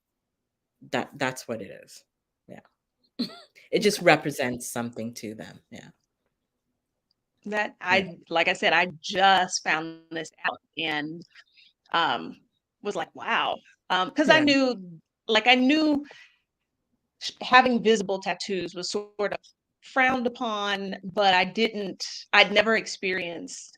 that's what it is. Yeah. It just Okay. represents something to them. Yeah. That Yeah. I like I said, I just found this out and, um, was like, "Wow." Because I Yeah. knew I knew having visible tattoos was sort of frowned upon, but I'd never experienced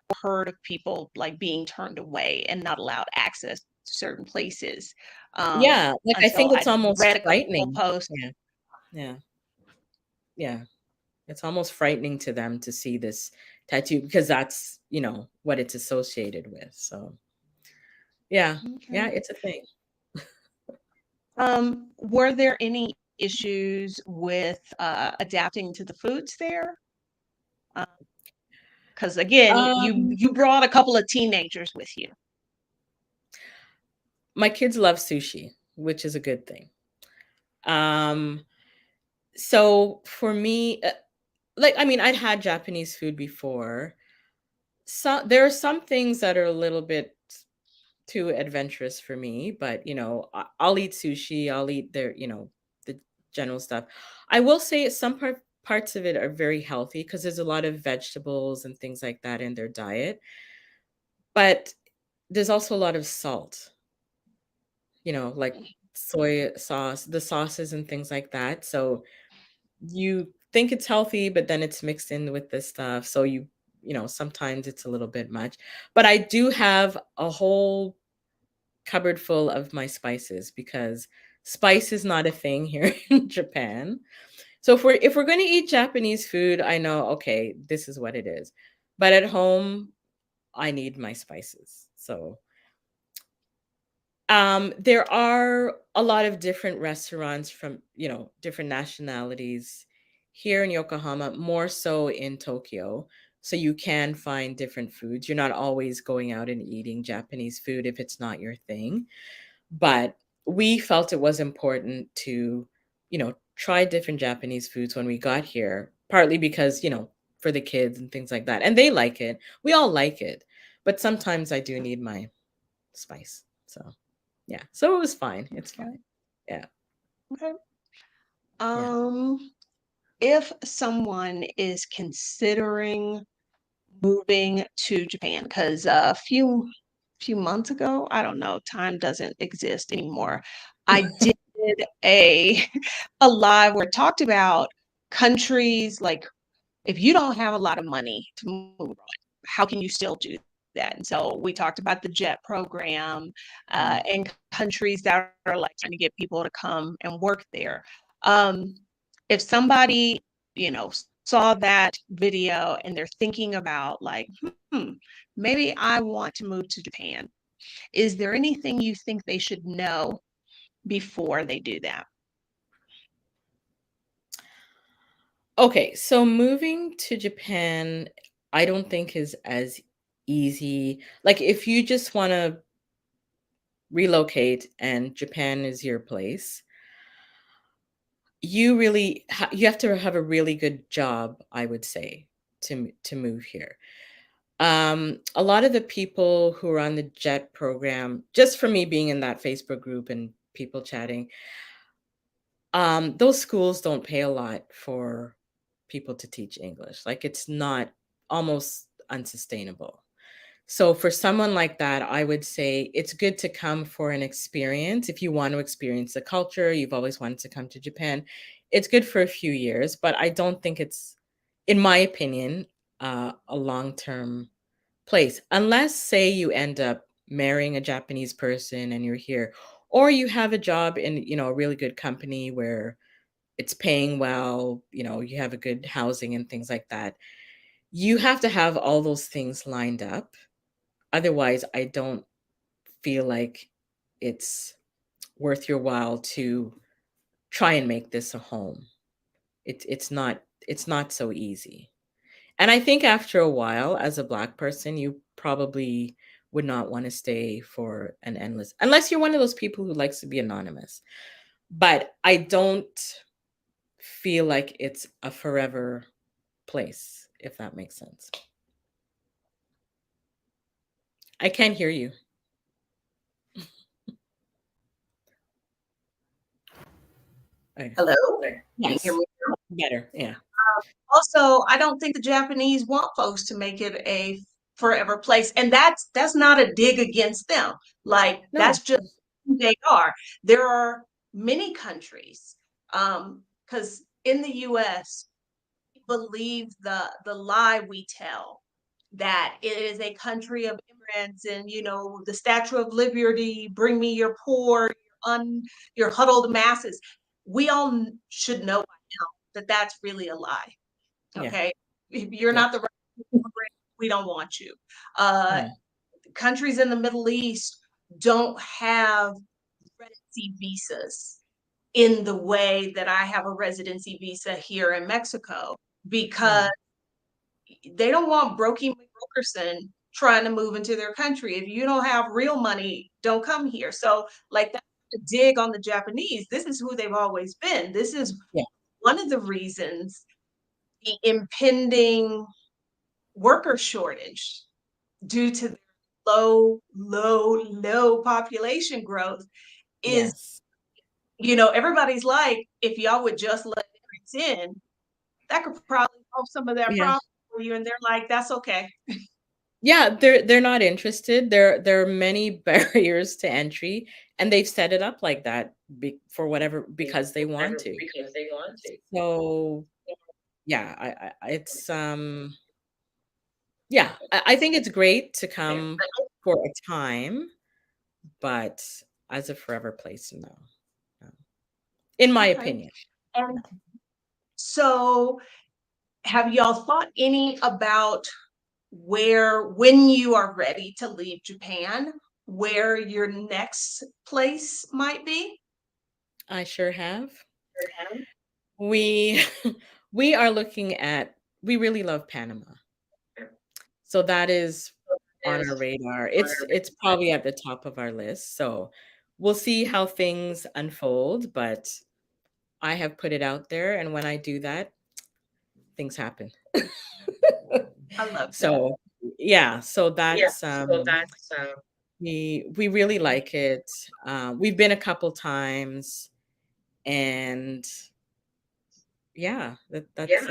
or heard of people, like, being turned away and not allowed access to certain places, Yeah, like, I until think it's I read almost a couple frightening. posts. Yeah. Yeah. Yeah. It's almost frightening to them to see this tattoo because that's, what it's associated with, so yeah. Yeah, Okay. it's a thing. Were there any issues with, adapting to the foods there? Because again, Um, you brought a couple of teenagers with you. my kids love sushi, which is a good thing. Um, so for me, I mean, I'd had Japanese food before. There are some things that are a little bit too adventurous for me, but, I'll eat sushi, I'll eat the general stuff. I will say some parts of it are very healthy because there's a lot of vegetables and things like that in their diet, but there's also a lot of salt, like soy sauce, the sauces and things like that. So you think it's healthy, but then it's mixed in with this stuff. So sometimes it's a little bit much. But I do have a whole cupboard full of my spices because spice is not a thing here in Japan. So if we're going to eat Japanese food, I know okay, this is what it is. But at home, I need my spices. So there are a lot of different restaurants from, different nationalities here in Yokohama, more so in Tokyo. So you can find different foods. You're not always going out and eating Japanese food if it's not your thing. But we felt it was important to, try different Japanese foods when we got here, partly because, for the kids and things like that. And they like it. We all like it. But sometimes I do need my spice. So, yeah. So it was fine. It's Okay, fine. Yeah. okay. Yeah. Um, if someone is considering moving to Japan, because a few months ago, I don't know, time doesn't exist anymore. I did a a live where it talked about countries like if you don't have a lot of money to move abroad, how can you still do that? And so we talked about the JET program Mm. and countries that are like trying to get people to come and work there. Um, if somebody, saw that video and they're thinking about like, hmm, maybe I want to move to Japan. Is there anything you think they should know before they do that? Okay. So moving to Japan, I don't think is as easy. Like if you just want to relocate and Japan is your place, you have to have a really good job, I would say, to move here. A lot of the people who are on the JET program, just for me being in that Facebook group and people chatting, those schools don't pay a lot for people to teach English. Like it's not almost unsustainable. So for someone like that, I would say it's good to come for an experience. If you want to experience the culture, you've always wanted to come to Japan. It's good for a few years, but I don't think it's, in my opinion, a long-term place. Unless, say, you end up marrying a Japanese person and you're here, or you have a job in, a really good company where it's paying well, you have a good housing and things like that. You have to have all those things lined up. Otherwise, I don't feel like it's worth your while to try and make this a home. It's not so easy. And I think after a while, as a Black person, you probably would not want to stay for an endless, unless you're one of those people who likes to be anonymous. But I don't feel like it's a forever place, if that makes sense. I can't hear you. Okay. Hello? Can you hear Yes. me? Better. Yeah. Also, I don't think the Japanese want folks to make it a forever place, and that's not a dig against them. Like, No. that's just who they are. There are many countries, because in the US, we believe the lie we tell that it is a country of immigrants and, the Statue of Liberty, bring me your poor, your huddled masses. We all should know by now that that's really a lie. Yeah. Okay. If you're Yeah. not the right immigrant, we don't want you. Uh, Yeah. Countries in the Middle East don't have residency visas in the way that I have a residency visa here in Mexico Yeah. because they don't want Brokey McBrokerson trying to move into their country. If you don't have real money, don't come here. So, like, that's a dig on the Japanese. This is who they've always been. This is Yeah. one of the reasons the impending worker shortage due to their low population growth is, Yes. everybody's like, if y'all would just let immigrants in, that could probably solve some of that Yeah. problem for you. And they're like, that's okay. Yeah, they're not interested. There are many barriers to entry, and they've set it up like that for whatever because they want to. Because they want to. So yeah, it's yeah, I think it's great to come for a time, but as a forever place, no, no. In my Okay. opinion. And so have y'all thought any about when you are ready to leave Japan, where your next place might be? I sure have. We we are looking at we really love Panama. So that is on our radar. It's probably at the top of our list. So we'll see how things unfold, but I have put it out there, and when I do that, things happen. I love that. So yeah, so Yeah, that's so that's we really like it. We've been a couple times, and yeah, yeah, that's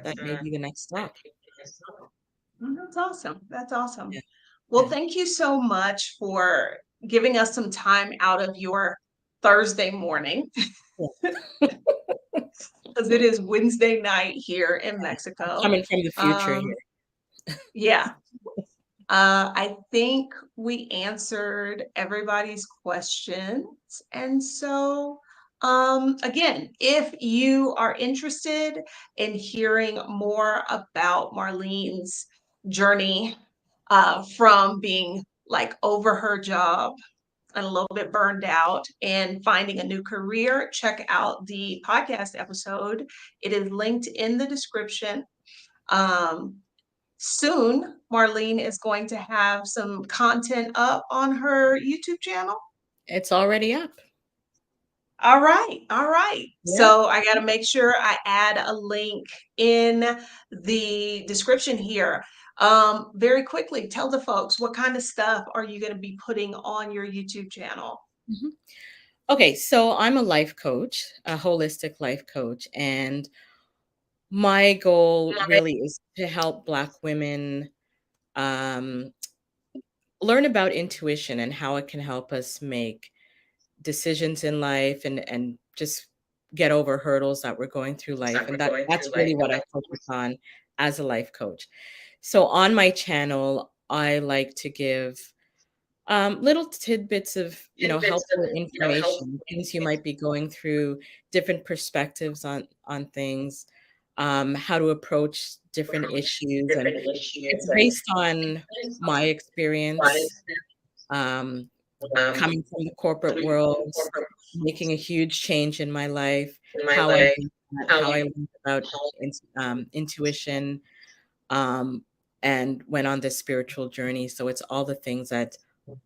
that may be the next that stop. is that's awesome. That's awesome. Yeah, Well, yeah, thank you so much for giving us some time out of your Thursday morning yeah. because it is Wednesday night here in Mexico. Coming from the future Um, here. yeah, I think we answered everybody's questions. And so, again, if you are interested in hearing more about Marlene's journey from being like over her job and a little bit burned out and finding a new career, check out the podcast episode. It is linked in the description. Um, Soon, Marlene is going to have some content up on her YouTube channel. It's already up. All right, all right. Yeah. So I got to make sure I add a link in the description here. Very quickly, tell the folks what kind of stuff are you going to be putting on your YouTube channel? Mhm. Okay, so I'm a life coach, a holistic life coach, and my goal really is to help Black women um, learn about intuition and how it can help us make decisions in life and just get over hurdles that we're going through life. And that's really what I focus on as a life coach. So on my channel, I like to give little tidbits of, helpful information, things you might be going through, different perspectives on things, how to approach different issues, and it's based on my experience, um, coming from the corporate world, making a huge change in my life, how I did that, how I learned about intuition, um, and went on this spiritual journey. So it's all the things that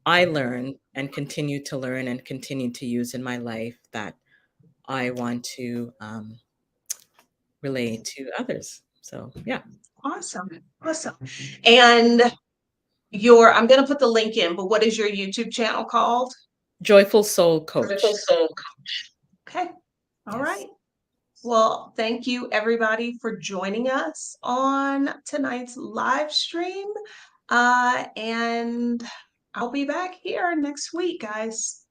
I learned and continue to learn and continue to use in my life that I want to relay to others. So, yeah, Awesome, awesome. And I'm going to put the link in, but what is your YouTube channel called? Joyful Soul Coach. Okay. All Yes. right. Well, thank you everybody for joining us on tonight's live stream. And I'll be back here next week, guys.